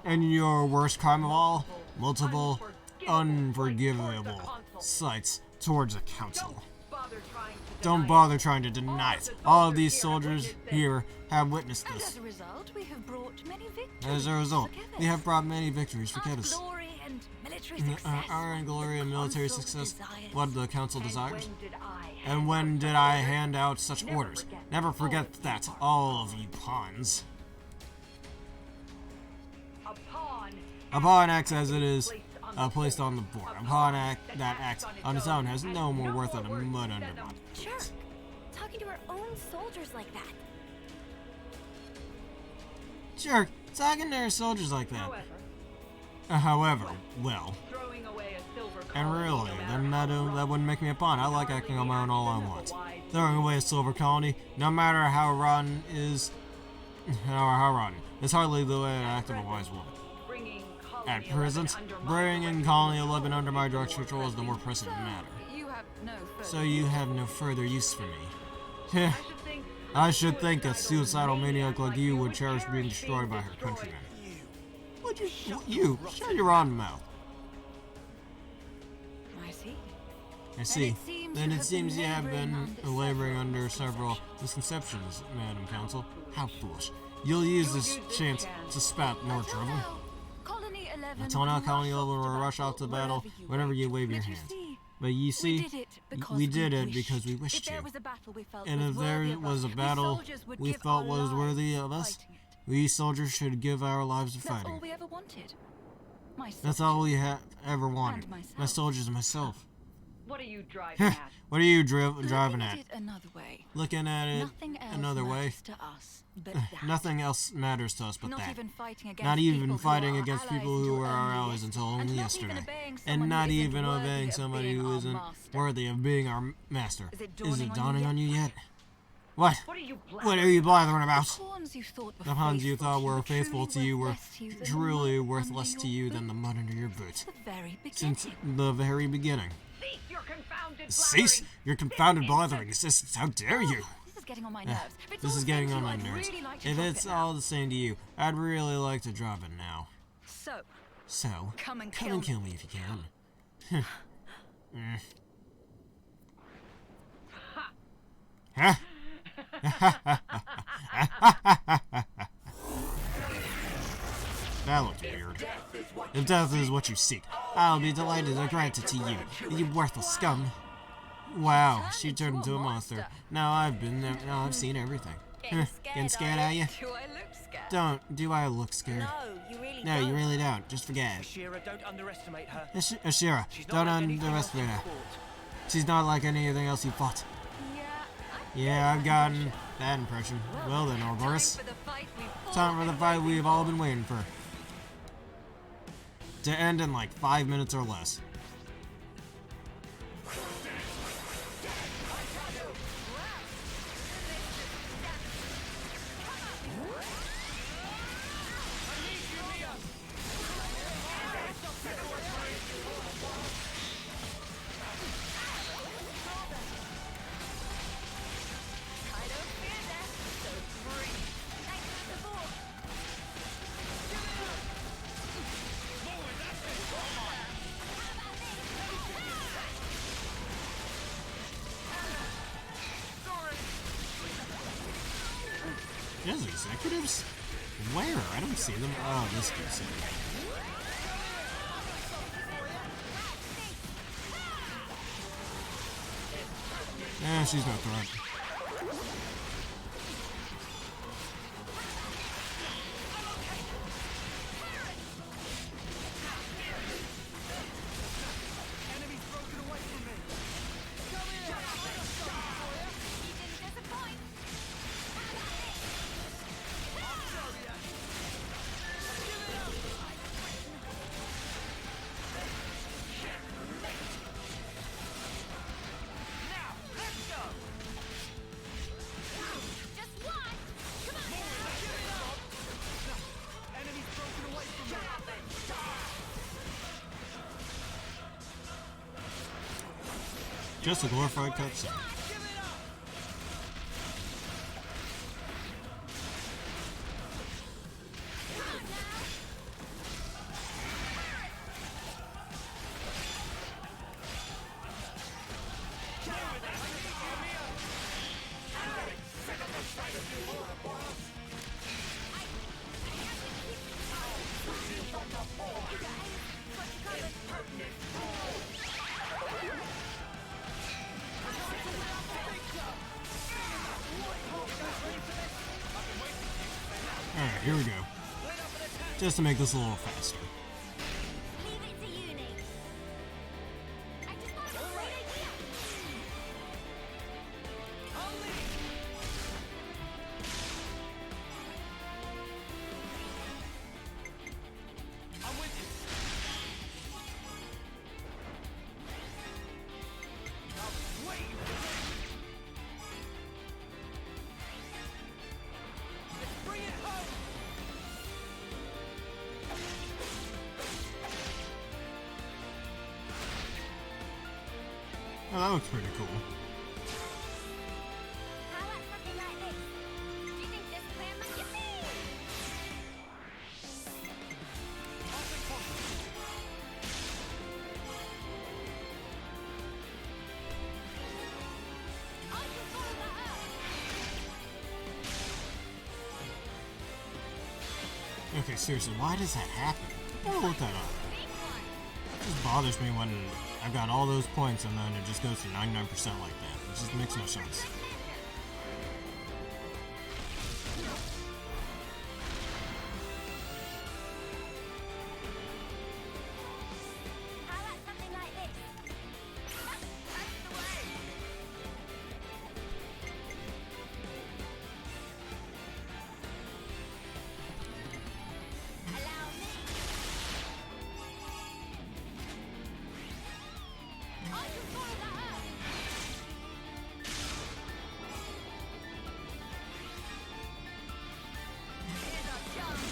And your worst crime of all, multiple unforgivable slights towards the council. Don't bother trying to deny it. All of these soldiers here have witnessed this. As a result, we have brought many victories. As a result, we have brought many victories for Ketis. Glory and military success. Our glory and military success, what the council desires. And when did I hand out such orders? Never forget that, all of you pawns. A pawn acts as it is placed on the board. A pawn that acts on its own has no more worth than a mud under my Sure. Talking to our own soldiers like that. Sure, talking to our soldiers like that. However, well. And really, then that wouldn't make me a pawn. I like acting on my own all I want. Throwing away a silver colony, no matter how rotten, is it's hardly the way to act of a wise woman. At present, bringing Colony 11 under my direct control is the more pressing matter. So you have no further use for me. I should think a suicidal maniac like you would cherish being destroyed by her countrymen. Would you? Shut your rotten mouth. I see. Then it seems you have been laboring under several misconceptions, Madam Council. How foolish. You'll use this chance to spout more trouble. Until now, Colony 11 will rush out to battle whenever you wave your hand. But you see, we did it because we wished you. And if there was a battle we felt was worthy of us, we soldiers should give our lives to fighting. That's all we ever wanted. That's all we ever wanted. My soldiers and myself. What are you driving at? What are you driving at? Looking at it another way. Nothing else matters to us but not that. Even not even fighting against people who were our allies until only yesterday. And not even obeying somebody who isn't worthy of being our master. Is it dawning on you yet? What? What are you blathering about? The pawns you thought were faithful to you were truly worth less to you than the mud under your boot. Since the very beginning. Cease your confounded blathering, assistants. How dare you? This is getting on my nerves. This is getting on my nerves. If it's all the same to you, I'd really like to drop it now. So, come and kill me if you can. Huh? That looked weird. If death is what you seek, I'll be delighted to grant it to you, you worthless scum. Wow, she turned into a monster. Now I've seen everything. Getting scared, are you? Do I look scared? No, you really don't. Just forget it. Ashera, don't underestimate her. Ashera, don't underestimate her. She's not like anything else you fought. Yeah, I've gotten that impression. Well then, Ouroboros. Time for the fight we've all been waiting for. To end in like 5 minutes or less. There's executives? Where? I don't see them. Oh, this dude's in. Yeah, she's no threat. Just a glorified cutscene. Alright, here we go. Just to make this a little faster. Oh, that looks pretty cool. How about something like this? Do you think this plan might get me? I can follow that up. Okay, seriously, why does that happen? I gotta look that up. It just bothers me when I've got all those points and then it just goes to 99% like that. It just makes no sense. How about something like this? That's the way. Allow me. I can follow that up. Here's our chance.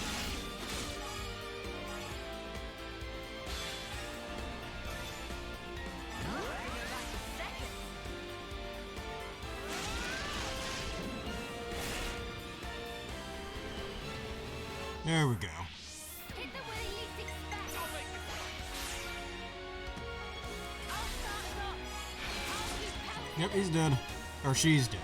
There we go. Hit them where they least expect. I'll start us off. I'll keep pounding. Yep, he's dead. Or she's dead.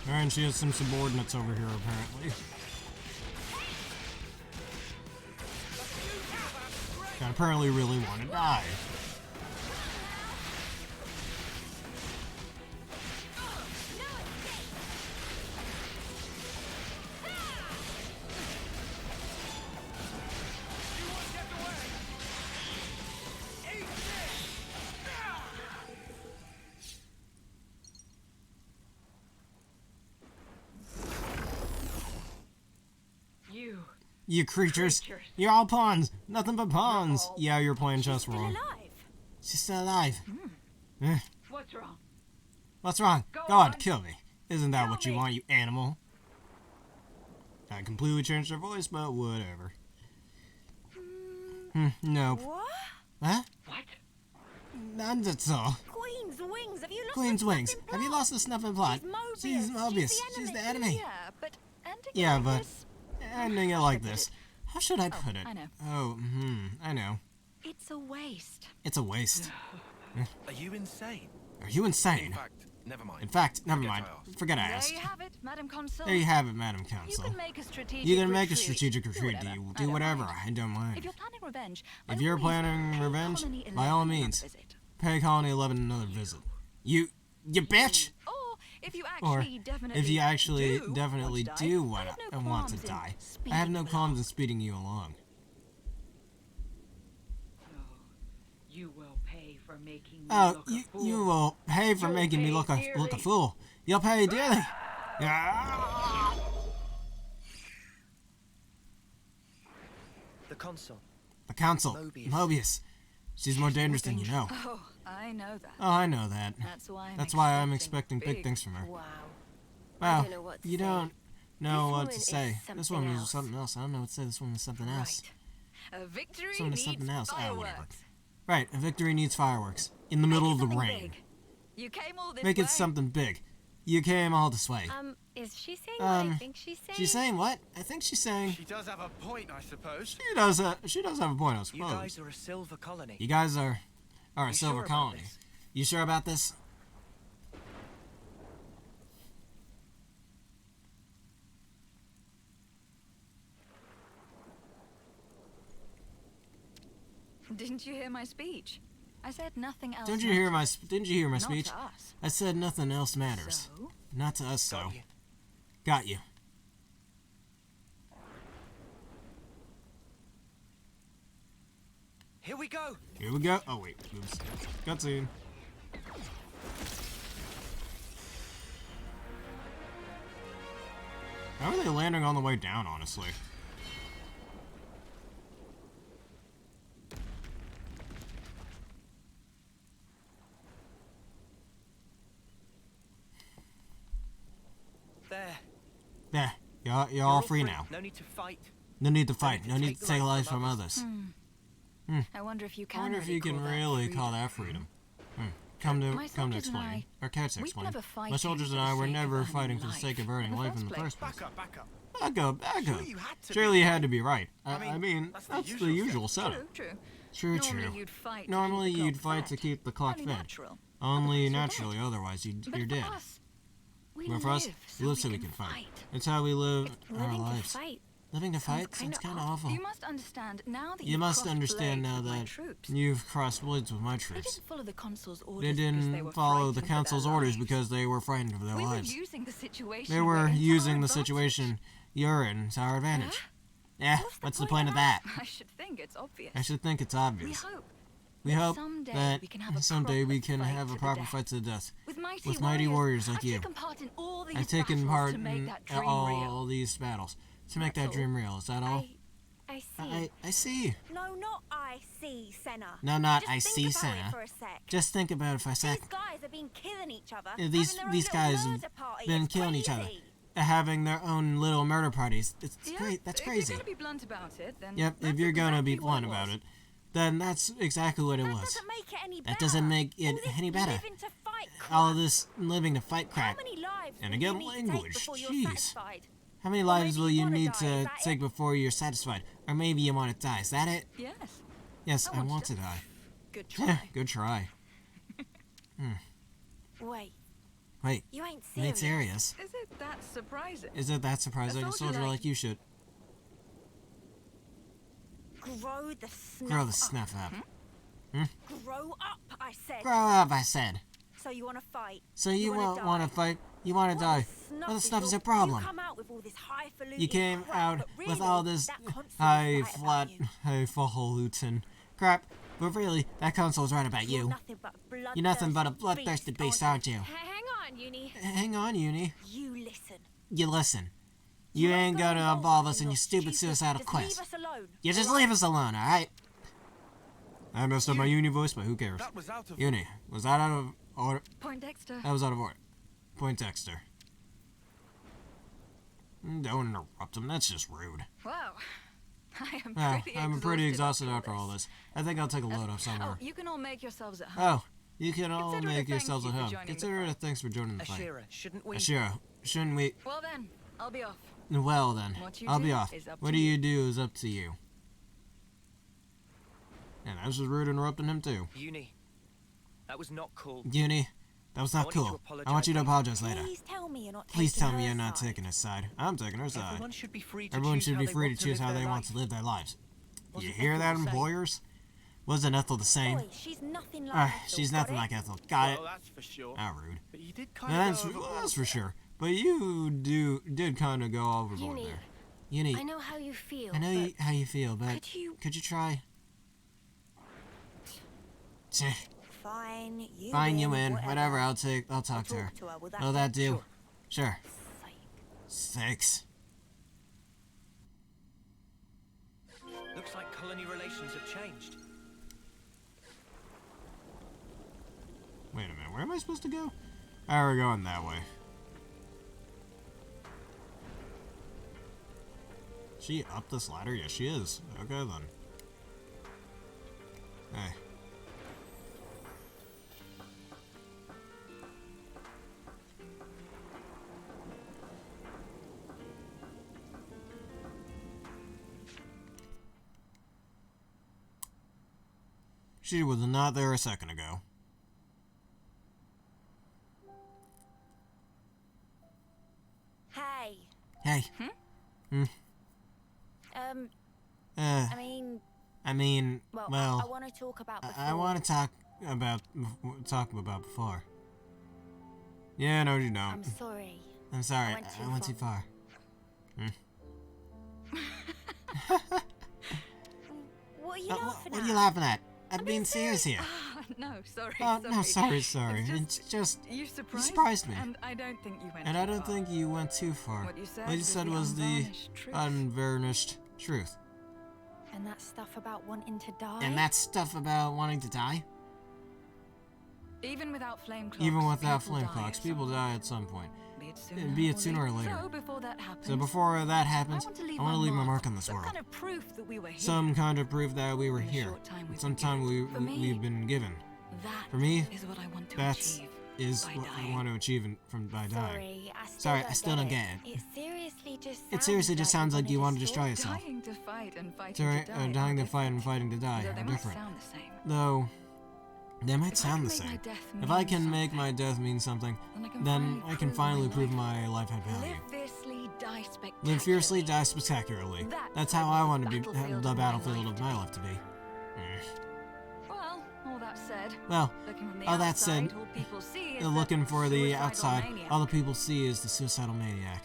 Alright, she has some subordinates over here, apparently. That apparently really want to die. You creatures, you're all pawns, nothing but pawns. Yeah, you're playing chess wrong. She's still alive. Eh. What's wrong? What's wrong? Go on, kill me. Isn't that what you want, you animal? I completely changed her voice, but whatever. Nope. What? Huh? What? That's all. Queen's wings. Have you lost Queen's the wings. snuffing Have you plot? lost the snuffing plot? She's Mobius. She's the enemy. Yeah, but ending it Yeah, like but this, ending it like this. How should I put it? I know. Oh, I know. it's a waste. It's a waste. Are you insane? Are you insane? In fact, never In fact, never mind. mind. Forget I There asked. you have it, Madam Consul. There you have it, Madam You Counsel. can make a strategic You can make a retreat. strategic Do retreat. whatever. Do I don't whatever. mind. I don't mind. If you're planning revenge, If you're planning revenge, by all means, pay Colony 11 another visit. You bitch! Or if you Or actually definitely if you actually do definitely want to die, do I want have no to want to qualms in die, I speeding have no you qualms in speeding you along. You will pay for for making me Oh, look a fool. you will pay for You'll making me pay look a dearly. fool. You'll pay dearly. Yeah. The console. The council, Mobius. Mobius. She's more dangerous than you know. Oh, I know that. Oh, I know that. That's why I'm expecting big things from her. Wow. Wow, don't know what to you say. don't know This what woman to is say. This something woman is else. something else. I don't know what to say. This woman is something else. A victory This woman is needs something else. Ah, whatever. fireworks. Right, a victory needs fireworks. In the middle of the rain. Big. You came all this Make way. it something big. You came all this way. Is she saying what I think she's saying? She's saying what? I think she's saying... She does have a point, I suppose. She does have a point, I You suppose. guys are a silver colony. You guys are a You silver sure about colony. this? You sure about this? Didn't you hear my speech? I said nothing else. Didn't you hear my Not speech? to us. I said nothing else matters. So? Not to us, so. Got you. Got you. Here we go. Here we go. Oh, wait. Oops. Cutscene. How are they landing on the way down, honestly? There. There. You're You're all free now. No need to fight. No need to fight. No need to take lives from others. I wonder if you can. I wonder if really you can call that really freedom. call that freedom. Come to My explain. soldiers Or Cat's we've explain. never My fighting soldiers for and the I were sake of never earning fighting for the life sake of earning in the life in first the place. first place. Back up, back up. Back up, back up. Surely you had to Surely be you had to be right. I I mean, mean, that's the usual setup. True. True, Normally true. you'd fight. Normally to keep the you'd clock fight to fed. keep the clock Only fed. natural. Only Otherwise you're naturally, dead. otherwise But you're for dead. us, we But for us, we live so we can fight. It's how we live our Living to lives. fight. Living to Sounds fight sounds kinda kind of awful. You must understand now that You you've must crossed understand blades now with my that troops. you've crossed blades with my They troops. didn't follow the consul's orders They because they didn't were follow the frightened for their council's orders lives. because they were frightened for their We lives. were using the situation. They we're were in to using our the advantage. situation you're in to our advantage. Yeah, what's the point of that? I should think it's obvious. I should think it's We obvious. hope. We that hope someday that we can have a someday we proper can fight have a to the proper death. fight to the death. With mighty warriors like I've you. taken part in all these I've taken battles part to make in that dream real. all these battles to make That's that dream real. Is that all? I see. I see. No, not I see, Senna. No, not Just I think see, about Senna. it for a sec. Just think about it for a sec. These guys have been killing each other. These having their own these little guys have murder party. been It's killing each other, crazy. having their own little murder parties. It's Yeah, great. That's if crazy. you're gonna be blunt about it, then Yep. that's If you're gonna be exactly what blunt it about was. it, then that's exactly what it That was. doesn't make it any better. That doesn't make it All this any better. living to fight All crap. this living to fight How crap. many lives And will again, you need to take language. before you're Jeez. satisfied? How many Or lives maybe will you you wanna need die, to is that take it? before you're satisfied? Or maybe you want to die. Is that it? Yes. Yes, I I want want to. to die. Good try. Good try. Wait, Wait, you ain't you serious. ain't serious. Is it that surprising? Is it that surprising? A soldier like you should Grow the snuff grow the up. snuff up. Grow up, I said. Grow up, I said. So you want to fight? So you wanna won't want to die? fight. You want to die. What the snuff is your problem? You come out with all this highfalutin You came crap, out but with really, all this that console's high right about flat, you. highfalutin crap, but really, that console's right about You're you. nothing but a You're nothing but a bloodthirsty bloodthirsty beast, beast, aren't aren't you? Hang on, Uni. Hang on, Uni. you? You listen. You listen. You ain't gonna involve us in your stupid suicidal Just quest. leave us alone. You just alright? leave us alone, alright? I messed up my Uni voice, but who cares? That was out of Uni, was that out of order? Point Dexter. That was out of order. Point Dexter. Don't interrupt him, that's just rude. Wow. I am Ah, pretty I'm pretty exhausted exhausted after all this. I think I'll take a load off somewhere. Oh, you can all make yourselves at home. Oh, you can all Consider it a make thank yourselves you at for home. joining the Consider it a fight. thanks for joining the fight. Ashera, shouldn't we? Ashera, shouldn't we? Well then, I'll be off. Well then, What you I'll be do off. is up What to do you. you do is up to you. And that was just rude interrupting him too. Uni. That was not cool. Uni, that was I not want you to cool. I apologize want you to later. apologize later. Please tell me you're not Please taking tell me her you're not side. taking his side. I'm taking her side. Everyone should be free to Everyone choose should how be they free to want choose live how their they want life. to live their lives. You Wasn't hear Ethel that, the same? employers? Wasn't Ethel the same? Boy, she's nothing like Ah, Ethel, she's got nothing it? like Ethel. Got it? Well, that's for sure. Ah, rude. But you did kind That's, of go overboard that's for there. sure. But you did kind of go overboard Uni, there. Uni, I know how you feel. I know but how you feel, but could you could you try? Tch. Fine, you Fine, you win. win. Whatever, I'll talk to her. Will that Will that do? Sure. Sure. 6. Looks like colony relations have changed. Wait a minute, where am I supposed to go? Oh, we're going that way. She up this ladder? Yes, she is. Okay, then. Hey. She was not there a second ago. Hey. Hey. I mean, well, I want to talk about before. I want to talk about before. Yeah, no, you don't. I'm sorry. I'm sorry. I went too far. What are you laughing what at? are you laughing at? I'm being serious here. No, sorry. Oh, no, sorry. It's just You surprised me. And I don't think you went And too I don't far. think you went too far. What you said, What you said was the unvarnished truth. And that stuff about wanting to die? And that stuff about wanting to die? Even without flame clocks, Even without people flame die clocks, at people some die point. at some point. Be it sooner or later. So before that happens, So before that happens, I want to leave my mark on this some world. kind of proof that we were here. Some kind of proof that we were In the here. short time we've Some been time given. For me, we've been given. That For me, is what I want to that's achieve is by what I dying. want to achieve by dying. Sorry, I still don't get it. It seriously just sounds like you want to destroy yourself. Dying to fight and fighting Sorry, to die. dying are to fight and different. fighting to die Though are they might different. sound the same. Though they might If I sound can the make my same. death If I mean can make something, my death mean something, then I can finally prove my life had value. Live fiercely, die spectacularly. Live fiercely, die spectacularly. That's how I want to be the battlefield of my life to be. Well, all that said, Well, looking from the all that outside, said, all people see is looking the for the suicidal outside, maniac. all the people see is the suicidal maniac.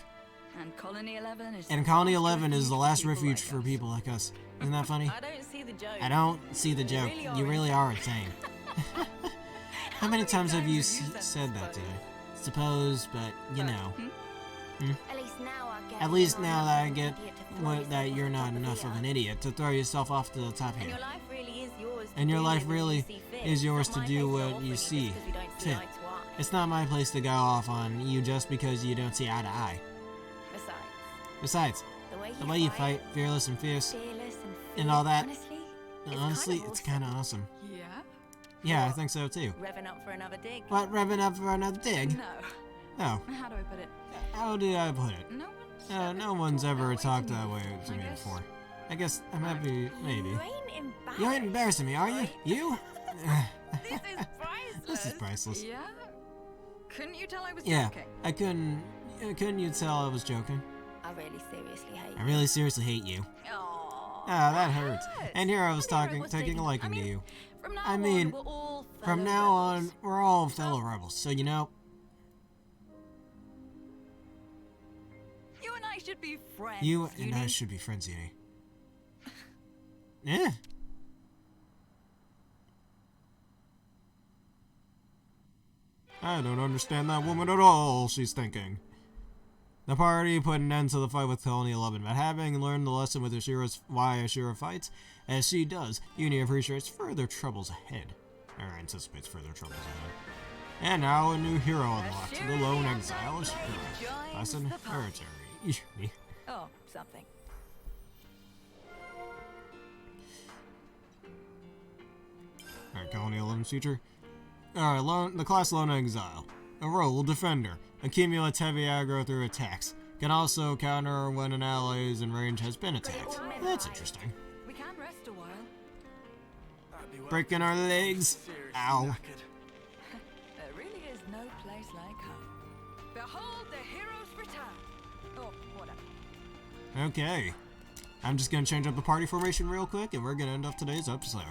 And Colony 11 is And the Colony last 11 is the last people refuge like for us. people like us. Isn't that funny? I don't see the joke. I don't see the joke. You really are insane. How many times have you said that today? Suppose, but you know. At least now that I get that you're not enough of an idiot to throw yourself off to the top And here. your life really is yours. And your life really is yours to do what you see fit. It's not my place to go off on you just because you don't see eye to eye. Besides, the way you fight, fearless and fierce, and all that, honestly, it's kind of awesome. Yeah? Yeah, I think so too. Revving up for another dig. What, revving up for another dig? No. No. How do I put it? How do I put it? No one's ever talked that way to me guess. before. I guess I might be, maybe. You ain't embarrassed. You ain't embarrassing me, are you? You? This is priceless. This is priceless. Yeah? Couldn't you tell I was Yeah, joking? I couldn't you tell I was joking? I really seriously hate I really seriously hate you. Aww. Ah, that hurts. And here I was And here I was taking a liking to you. From now I mean, on, we're all From fellow now on, rebels. we're all fellow rebels, so you know. You and I should be friends. You and I Uni. should be friends, Uni. Yeah. I don't understand that woman at all, she's thinking. The party put an end to the fight with Colony 11, but having learned the lesson with Ashera's why Ashera fights, as she does, Uni appreciates further troubles ahead. Or anticipates further troubles ahead. And now a new hero unlocked, the Lone Exile Ashera. Lesson Hereditary. Uni. Oh, something. Alright, Colony 11's future. Alright, the class Lone Exile. A role, Defender. Accumulates heavy aggro through attacks. Can also counter when an ally is in range has been attacked. That's interesting. We can rest a while. Breaking our legs. Ow. There really is no place like home. Behold the hero's return. Oh, whatever. Okay. I'm just gonna change up the party formation real quick and we're gonna end off today's episode.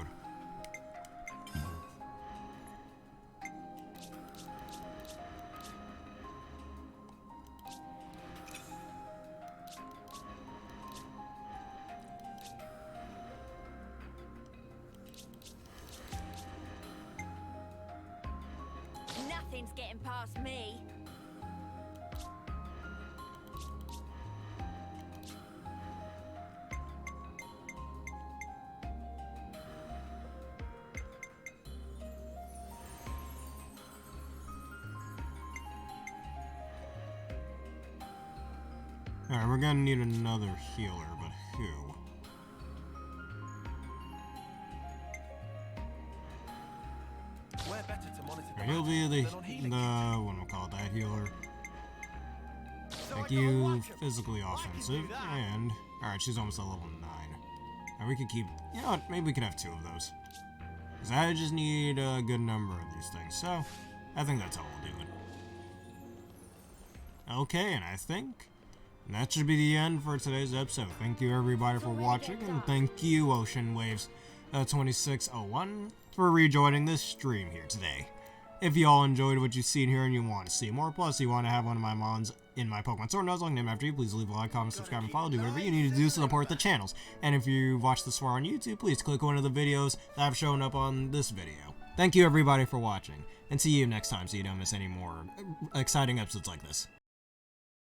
Nothing's getting past me. Alright, we're gonna need another healer, but who? Where better to monitor the Alright, he'll be the than on healing what do we call it, that healer. Make you physically offensive, and... Alright, she's almost at level 9. And we could keep... You know what, maybe we could have 2 of those. Because I just need a good number of these things, so... I think that's how we'll do it. Okay, and I think... that should be the end for today's episode. Thank you everybody for watching, and thank you Ocean Waves 2601 for rejoining this stream here today. If you all enjoyed what you've seen here and you want to see more, plus you want to have one of my mons in my Pokemon Sword Nuzlocke named after you, please leave a like, comment, subscribe, and follow. Do whatever you need to do to support the channels. And if you've watched this far on YouTube, please click one of the videos that have shown up on this video. Thank you everybody for watching, and see you next time so you don't miss any more exciting episodes like this.